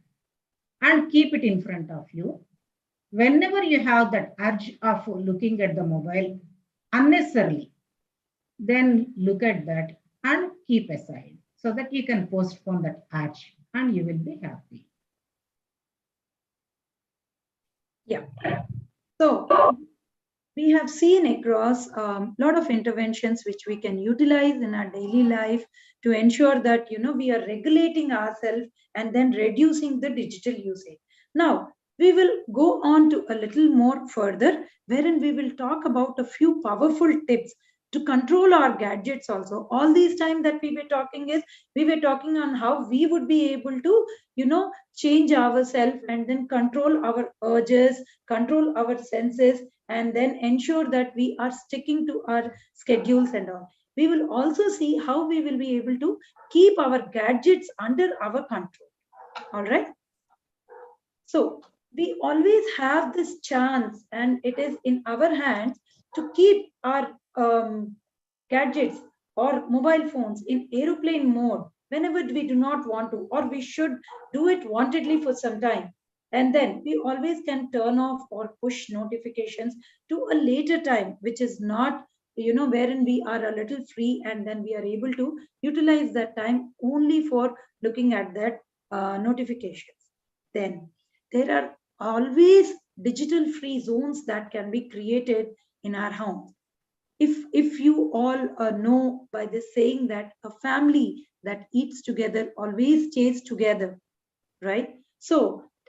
and keep it in front of you. Whenever you have that urge of looking at the mobile unnecessarily, then look at that and keep aside so that you can postpone that urge and you will be happy. Yeah. So we have seen across a lot of interventions which we can utilize in our daily life to ensure that we are regulating ourselves and then reducing the digital usage. Now we will go on to a little more further, wherein we will talk about a few powerful tips to control our gadgets also. All these time that we were talking on how we would be able to change ourselves and then control our urges, control our senses, and then ensure that we are sticking to our schedules and all. we will also see how we will be able to keep our gadgets under our control. All right. So we always have this chance, and it is in our hands to keep our gadgets or mobile phones in aeroplane mode whenever we do not want to, or we should do it wantedly for some time. And then we always can turn off or push notifications to a later time, which is not, wherein we are a little free, and then we are able to utilize that time only for looking at that notifications. Then there are always digital free zones that can be created in our home. If you all know by this saying that a family that eats together always stays together, right? So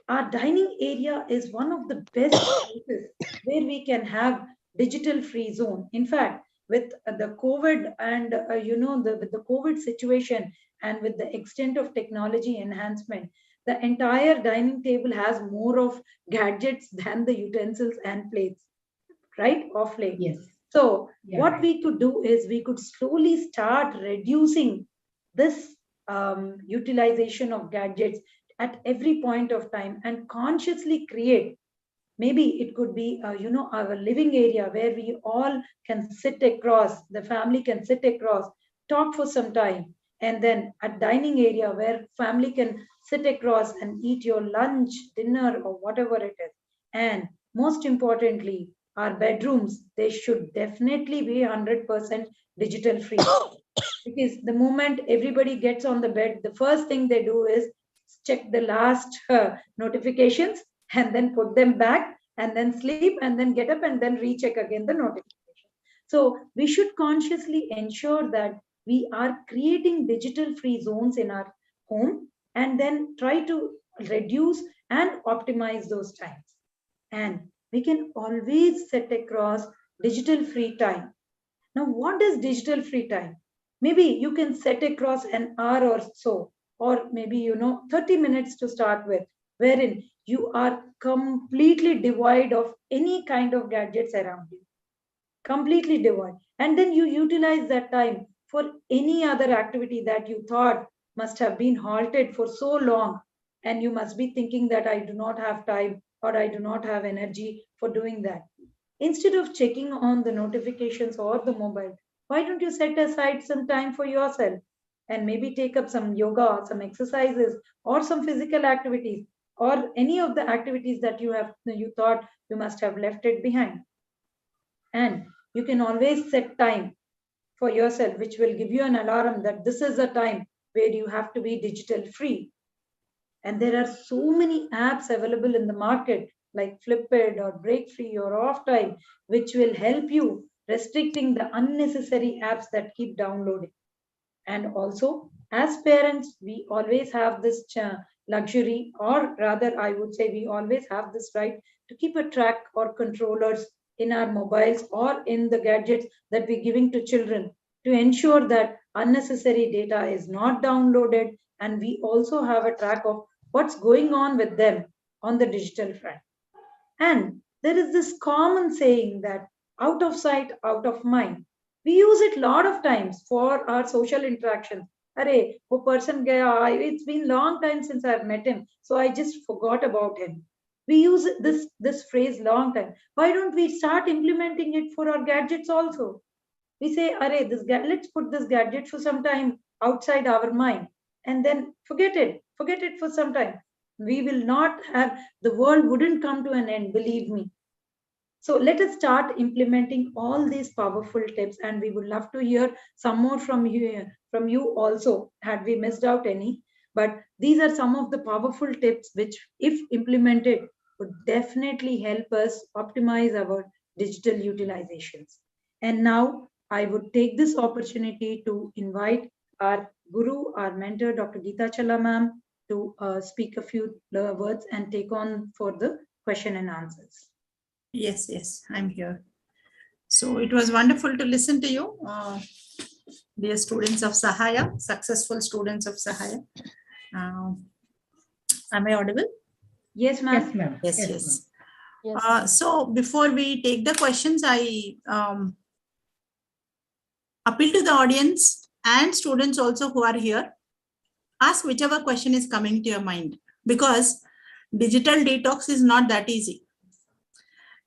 our dining area is one of the best places where we can have digital free zone. In fact, with the COVID and with the COVID situation and with the extent of technology enhancement, the entire dining table has more of gadgets than the utensils and plates, right? Of late. Yes. So Yeah, what right. we could do is we could slowly start reducing this utilization of gadgets at every point of time and consciously create. Maybe it could be, our living area where we all can sit across, the family can sit across, talk for some time, and then a dining area where family can sit across and eat your lunch, dinner, or whatever it is. And most importantly, our bedrooms, they should definitely be 100% digital free. Because the moment everybody gets on the bed, the first thing they do is check the last notifications and then put them back and then sleep and then get up and then recheck again the notification. So we should consciously ensure that we are creating digital free zones in our home and then try to reduce and optimize those times. And we can always set across digital free time. Now, what is digital free time? Maybe you can set across an hour or so, or maybe, 30 minutes to start with, wherein you are completely devoid of any kind of gadgets around you, completely devoid. And then you utilize that time for any other activity that you thought must have been halted for so long. And you must be thinking that I do not have time or I do not have energy for doing that. Instead of checking on the notifications or the mobile, why don't you set aside some time for yourself and maybe take up some yoga, some exercises, or some physical activities, or any of the activities that you thought you must have left it behind. And you can always set time for yourself, which will give you an alarm that this is a time where you have to be digital free. And there are so many apps available in the market like Flipid or Break Free or Off Time, which will help you restricting the unnecessary apps that keep downloading. And also, as parents, we always have this luxury, or rather, I would say, we always have this right to keep a track or controllers in our mobiles or in the gadgets that we're giving to children to ensure that unnecessary data is not downloaded. And we also have a track of what's going on with them on the digital front. And there is this common saying that out of sight, out of mind. We use it a lot of times for our social interactions. Arey, wo person gaya, it's been long time since I've met him, so I just forgot about him. We use this phrase long time. Why don't we start implementing it for our gadgets also? We say, Arey, let's put this gadget for some time outside our mind, and then forget it for some time. We will not have, the world wouldn't come to an end, believe me. So let us start implementing all these powerful tips, and we would love to hear some more from you also, had we missed out any. But these are some of the powerful tips which, if implemented, would definitely help us optimize our digital utilizations. And now I would take this opportunity to invite our guru, our mentor, Dr. Geeta Challa ma'am, to speak a few words and take on for the question and answers. Yes, I'm here. So it was wonderful to listen to you, dear students of Sahaya, successful students of Sahaya. Am I audible? Yes, ma'am. Yes, ma'am. Yes. Yes. So before we take the questions, I appeal to the audience and students also who are here. Ask whichever question is coming to your mind, because digital detox is not that easy.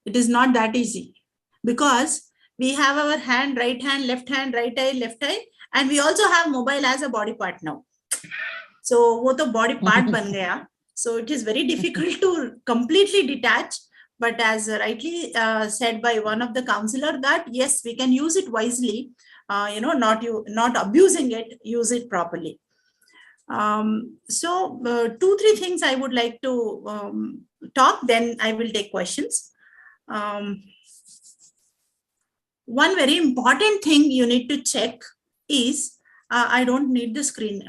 It is not that easy because we have our hand, right hand, left hand, right eye, left eye, and we also have mobile as a body part now. So wo to body part ban gaya. So it is very difficult to completely detach. But as rightly said by one of the counselor, that yes, we can use it wisely. Not abusing it, use it properly. So 2-3 things I would like to talk, then I will take questions. One very important thing you need to check is, I don't need the screen.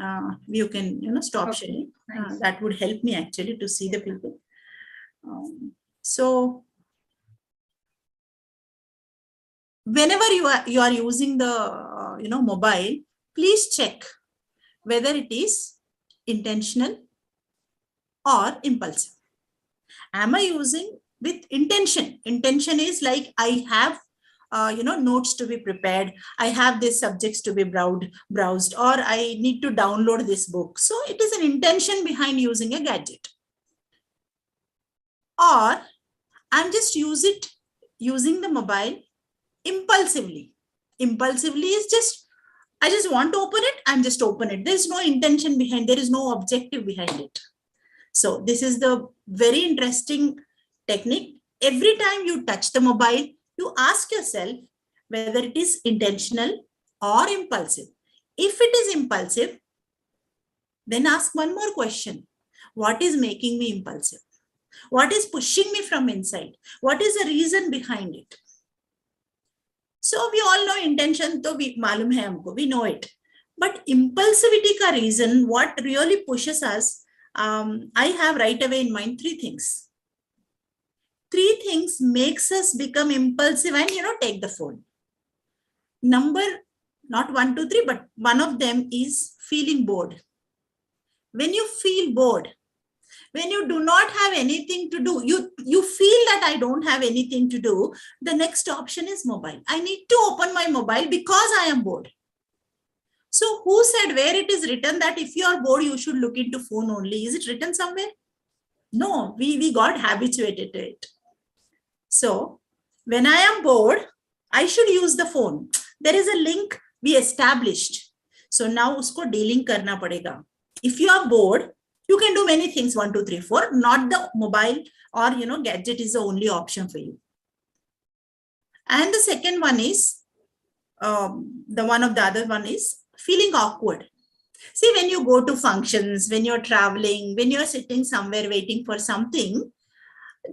You can stop sharing. That would help me actually to see the people. So whenever you are using the mobile, please check whether it is intentional or impulsive. Am I using with intention? Intention is like I have notes to be prepared. I have these subjects to be browsed, or I need to download this book. So it is an intention behind using a gadget. Or I'm just using the mobile impulsively. Impulsively is just, I just want to open it, I'm just open it. There's no intention behind, there is no objective behind it. So this is the very interesting technique. Every time you touch the mobile, you ask yourself whether it is intentional or impulsive. If it is impulsive, then ask one more question. What is making me impulsive? What is pushing me from inside? What is the reason behind it? So we all know intention, to we malum hai humko, we know it. But impulsivity ka reason, what really pushes us, I have right away in mind 3 things. 3 things makes us become impulsive and take the phone. Number, not 1, 2, 3, but one of them is feeling bored. When you feel bored, when you do not have anything to do, you feel that I don't have anything to do, the next option is mobile. I need to open my mobile because I am bored. So who said where it is written that if you are bored, you should look into phone only? Is it written somewhere? No, we got habituated to it. So when I am bored, I should use the phone. There is a link we established. So now usko dealing karna padega. If you are bored, you can do many things, 1, 2, 3, 4, not the mobile or, gadget is the only option for you. And the second one is, the other one is feeling awkward. See, when you go to functions, when you're traveling, when you're sitting somewhere waiting for something,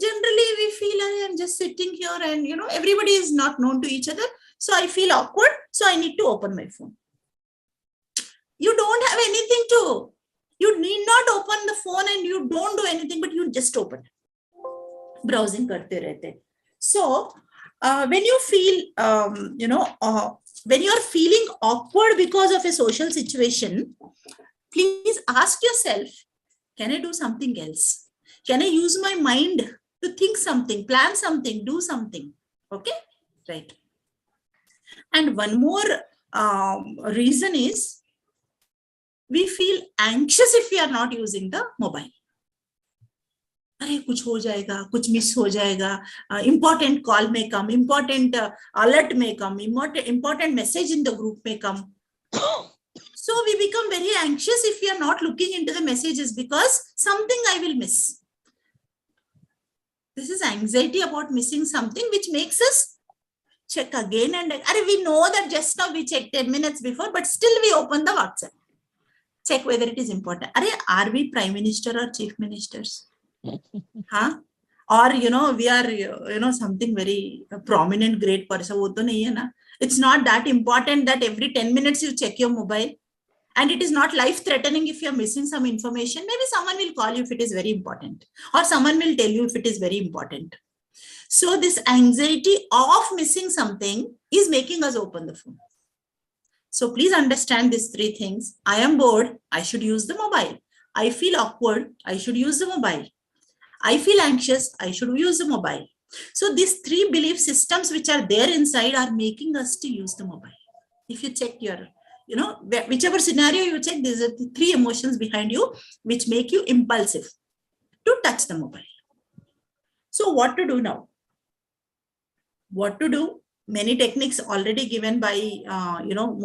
generally we feel I am just sitting here and, everybody is not known to each other. So I feel awkward. So I need to open my phone. You don't have anything to. You need not open the phone and you don't do anything, but you just open it. Browsing karte rehte. So when you feel, when you're feeling awkward because of a social situation, please ask yourself, can I do something else? Can I use my mind to think something, plan something, do something? Okay, right. And one more reason is, we feel anxious if we are not using the mobile. अरे कुछ हो जाएगा, कुछ miss हो जाएगा, important call may come, important alert may come, important message in the group may come. So we become very anxious if we are not looking into the messages because something I will miss. This is anxiety about missing something, which makes us check again and again. We know that just now we checked 10 minutes before, but still we open the WhatsApp. Check whether it is important. Are we prime minister or chief ministers? Huh? Or, we are, something very prominent, great person. It's not that important that every 10 minutes you check your mobile. And it is not life-threatening if you're missing some information. Maybe someone will call you if it is very important. Or someone will tell you if it is very important. So this anxiety of missing something is making us open the phone. So please understand these 3 things. I am bored, I should use the mobile. I feel awkward, I should use the mobile. I feel anxious, I should use the mobile. So these 3 belief systems which are there inside are making us to use the mobile. If you check your, whichever scenario you check, these are the 3 emotions behind you which make you impulsive to touch the mobile. So what to do now? What to do? Many techniques already given by,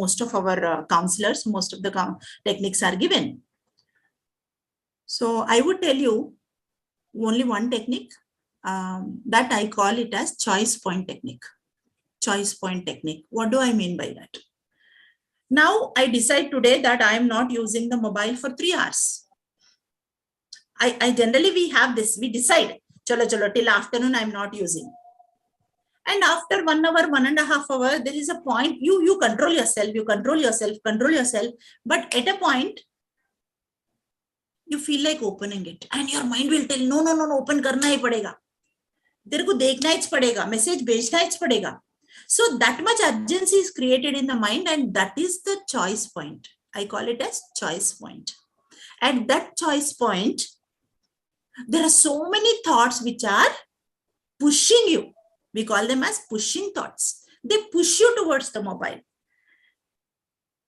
most of our counselors, most of the techniques are given. So I would tell you only one technique that I call it as choice point technique. Choice point technique. What do I mean by that? Now I decide today that I am not using the mobile for 3 hours. I generally, we have this, we decide, chalo, till afternoon I'm not using. And after 1 hour, 1.5 hours, there is a point, you control yourself, control yourself. But at a point, you feel like opening it. And your mind will tell, no, open karna hi padega. तेरे को देखना ही पड़ेगा, message भेजना ही पड़ेगा. So that much urgency is created in the mind, and that is the choice point. I call it as choice point. At that choice point, there are so many thoughts which are pushing you. We call them as pushing thoughts. They push you towards the mobile.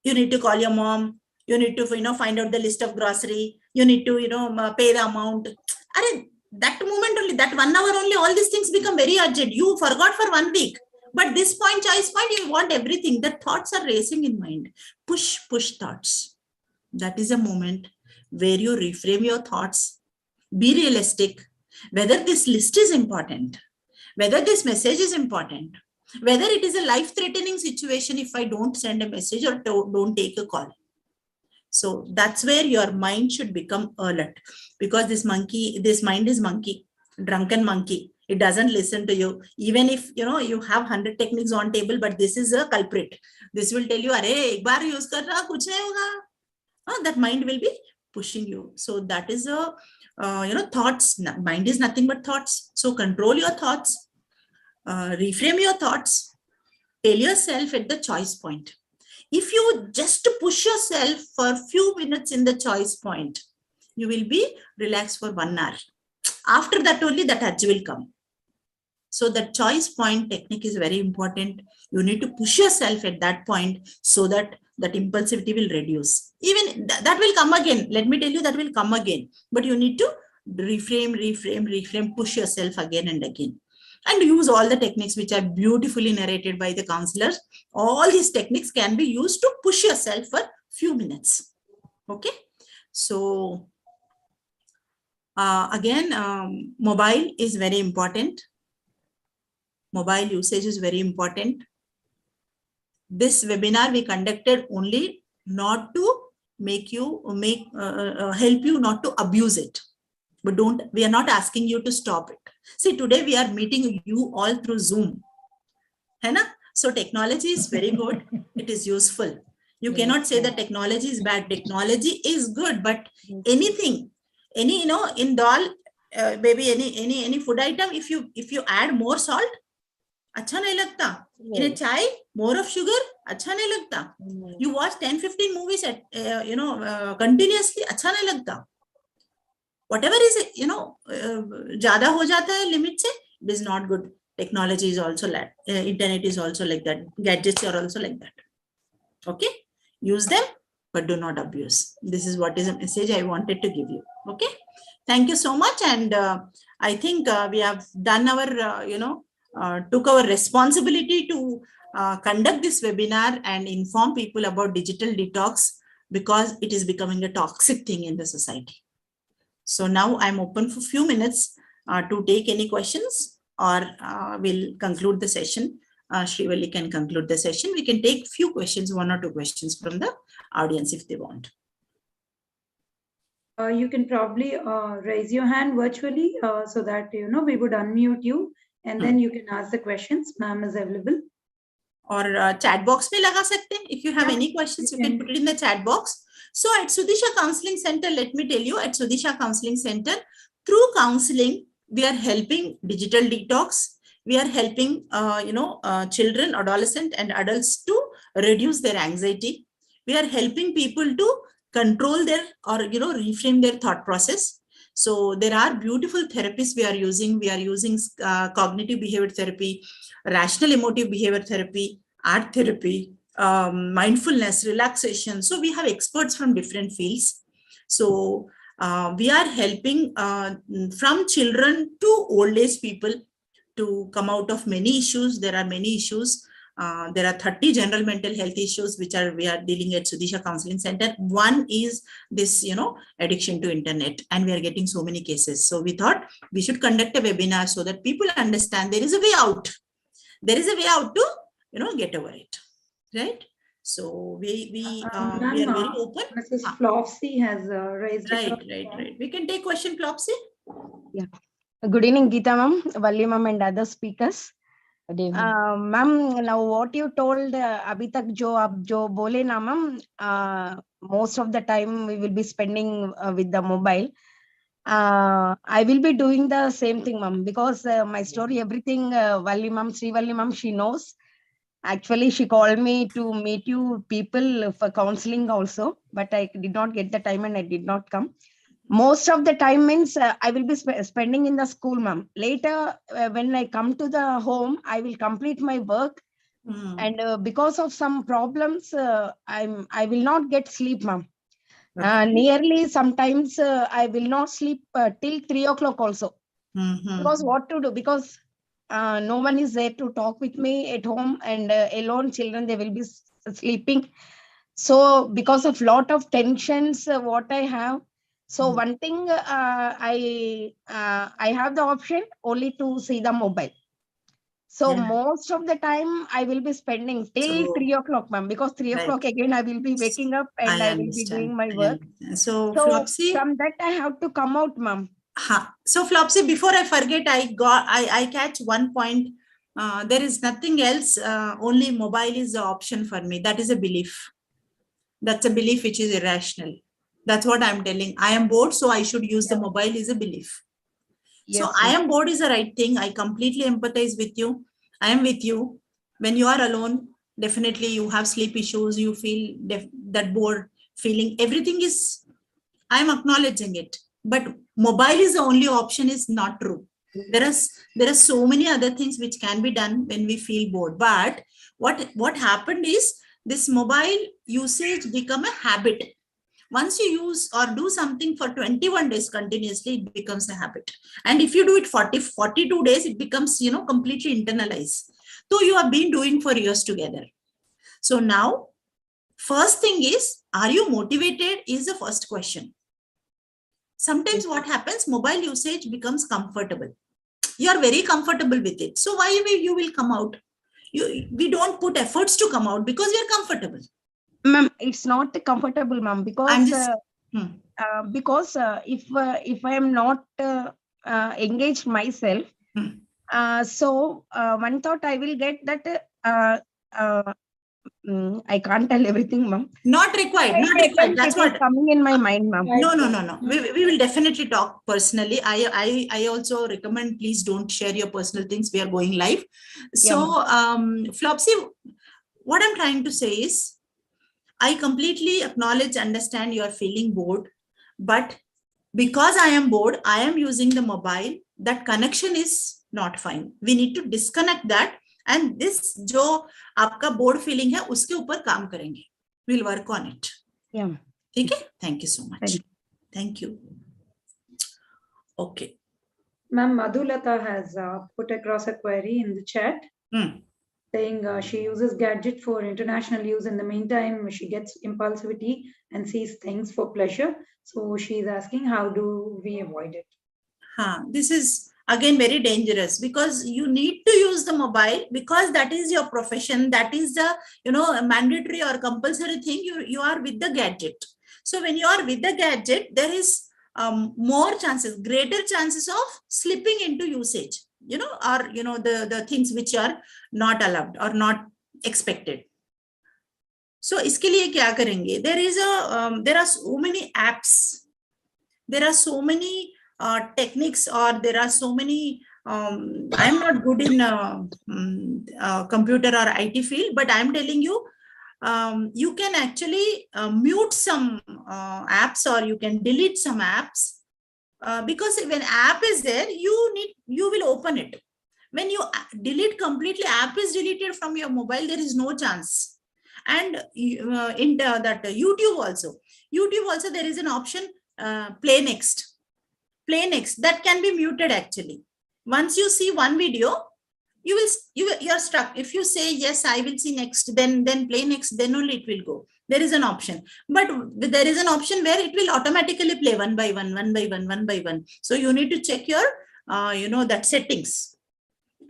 You need to call your mom. You need to, find out the list of grocery. You need to, pay the amount. That moment only, that 1 hour only, all these things become very urgent. You forgot for 1 week. But this point, choice point, you want everything. The thoughts are racing in mind. Push thoughts. That is a moment where you reframe your thoughts. Be realistic. Whether this list is important, whether this message is important, whether it is a life-threatening situation if I don't send a message or don't take a call. So that's where your mind should become alert, because this mind is monkey, drunken monkey. It doesn't listen to you. Even if, you have 100 techniques on table, but this is a culprit. This will tell you, "Arey, ek baar use karna, kuch nahi hoga." That mind will be pushing you. So that is a, thoughts. Mind is nothing but thoughts. So control your thoughts, reframe your thoughts, tell yourself at the choice point. If you just push yourself for a few minutes in the choice point, you will be relaxed for 1 hour. After that only that urge will come. So the choice point technique is very important. You need to push yourself at that point so that that impulsivity will reduce. Even that will come again. Let me tell you, that will come again. But you need to reframe, push yourself again and again. And use all the techniques which are beautifully narrated by the counselors. All these techniques can be used to push yourself for few minutes. Okay. So again, mobile is very important. Mobile usage is very important. This webinar we conducted only not to help you not to abuse it. But we are not asking you to stop it. See, today we are meeting you all through Zoom. Hai na? So technology is very good. It is useful. You cannot say that technology is bad. Technology is good, but anything, in dal, maybe any food item, if you add more salt, अच्छा नहीं लगता. In a chai, more of sugar, अच्छा नहीं लगता. You watch 10-15 movies at continuously, अच्छा नहीं लगता. Whatever is, ज़्यादा हो जाता है limit से, it is not good. Technology is also like internet is also like that. Gadgets are also like that. Okay, use them, but do not abuse. This is what is a message I wanted to give you. Okay, thank you so much, and I think we have done our, took our responsibility to conduct this webinar and inform people about digital detox, because it is becoming a toxic thing in the society. So now I'm open for a few minutes to take any questions, or we'll conclude the session. Srivalli can conclude the session. We can take few questions, 1 or 2 questions from the audience if they want. You can probably raise your hand virtually so that, we would unmute you, and then you can ask the questions. Ma'am is available. Or chat box mein laga sakte hain. If you have any questions, you can put it in the chat box. So at Sudisha Counseling Center, let me tell you, at Sudisha Counseling Center, through counseling, we are helping digital detox. We are helping, children, adolescents, and adults to reduce their anxiety. We are helping people to control their, or, reframe their thought process. So there are beautiful therapies we are using. We are using cognitive behavior therapy, rational emotive behavior therapy, art therapy, mindfulness, relaxation. So we have experts from different fields. So we are helping from children to old age people to come out of many issues. There are many issues. There are 30 general mental health issues which we are dealing at Sudisha Counseling Center. One is this, addiction to internet, and we are getting so many cases. So we thought we should conduct a webinar so that people understand there is a way out. There is a way out to, get over it, right? So we are very open. Mrs. Flopsy has raised Right. We can take question, Flopsy. Yeah. Good evening, Geeta ma'am, Valli ma'am, and other speakers. Good evening. Ma'am, now what you told, abhi tak jo aap jo bole na ma'am, most of the time we will be spending with the mobile. I will be doing the same thing, ma'am, because my story, everything, Valli ma'am, Sri Valli ma'am, she knows. Actually, she called me to meet you people for counseling also, but I did not get the time and I did not come. Most of the time means I will be spending in the school, ma'am. Later, when I come to the home, I will complete my work. And because of some problems, I will not get sleep, ma'am. Nearly sometimes I will not sleep till 3 o'clock also. Because what to do? Because no one is there to talk with me at home, and alone children, they will be sleeping. So because of lot of tensions, what I have, so one thing, I have the option only to see the mobile. So most of the time I will be spending till 3 o'clock, ma'am, because 3 o'clock again I will be waking up and I will be doing my work. So Flopsy, from that I have to come out, ma'am. So Flopsy, before I forget, I catch one point. There is nothing else. Only mobile is the option for me. That is a belief. That's a belief which is irrational. That's what I'm telling. I am bored, so I should use the mobile is a belief. Yes, so I am bored is the right thing. I completely empathize with you. I am with you. When you are alone, definitely you have sleep issues. You feel that bored feeling. Everything is, I'm acknowledging it. But mobile is the only option is not true. There are so many other things which can be done when we feel bored. But what happened is this mobile usage become a habit. Once you use or do something for 21 days continuously, it becomes a habit. And if you do it 42 days, it becomes, completely internalized. So you have been doing for years together. So now, first thing is, are you motivated is the first question. Sometimes what happens, mobile usage becomes comfortable. You are very comfortable with it. So why you will come out? We don't put efforts to come out because we are comfortable. Ma'am, it's not comfortable, ma'am, because if I am not engaged myself, so one thought I will get that I can't tell everything, ma'am. Not required. Not required. That's what coming in my mind, ma'am. No. We will definitely talk personally. I also recommend, please don't share your personal things. We are going live. So, Flopsy, what I'm trying to say is, I completely acknowledge, understand you are feeling bored, but because I am bored, I am using the mobile. That connection is not fine. We need to disconnect that. And this जो आपका bored feeling है, उसके ऊपर काम करेंगे. We'll work on it. Yeah. ठीक है? Thank you so much. Thank you. Okay. Ma'am, Madhulata has put across a query in the chat. Saying she uses gadget for international use. In the meantime, she gets impulsivity and sees things for pleasure. So she's asking, how do we avoid it? This is again very dangerous, because you need to use the mobile because that is your profession. That is the, a mandatory or compulsory thing. You are with the gadget. So when you are with the gadget, there is more chances, greater chances of slipping into usage. Or the things which are not allowed or not expected. So iske liye kya karenge? There are so many apps, there are so many techniques, or there are so many I'm not good in computer or IT field, but I'm telling you, you can actually mute some apps, or you can delete some apps. Because when app is there, you will open it. When you delete completely, app is deleted from your mobile, there is no chance. And in that YouTube also there is an option, play next. That can be muted actually. Once you see one video, you're stuck. If you say yes, I will see next, then play next, then only it will go. There is an option, but there is an option where it will automatically play one by one. So you need to check your that settings.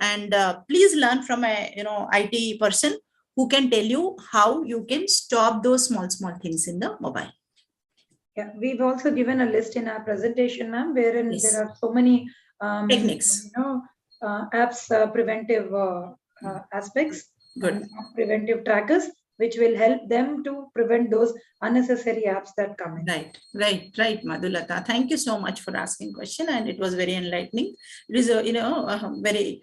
And please learn from a IT person who can tell you how you can stop those small things in the mobile. Yeah, we've also given a list in our presentation, ma'am, wherein Yes. there are so many Techniques. apps, preventive aspects, Good. and preventive trackers, which will help them to prevent those unnecessary apps that come in. Right, Madhulata. Thank you so much for asking question, and it was very enlightening. It is a very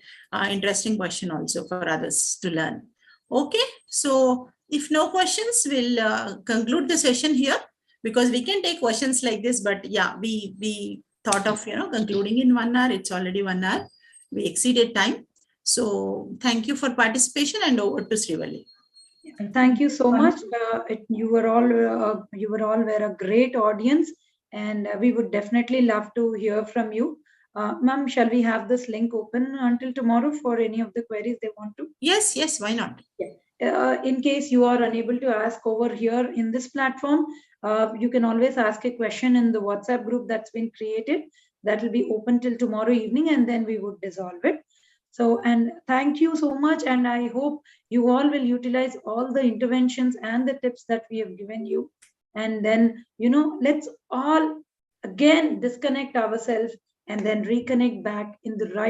interesting question also for others to learn. Okay, so if no questions, we'll conclude the session here, because we can take questions like this, but yeah, we thought of concluding in 1 hour. It's already 1 hour. We exceeded time. So thank you for participation, and over to Srivalli. Thank you so much. You were all were a great audience, and we would definitely love to hear from you. Ma'am, shall we have this link open until tomorrow for any of the queries they want to? Yes, why not? In case you are unable to ask over here in this platform, you can always ask a question in the WhatsApp group that's been created. That will be open till tomorrow evening, and then we would dissolve it. So, and thank you so much. And I hope you all will utilize all the interventions and the tips that we have given you. And then, let's all again disconnect ourselves and then reconnect back in the right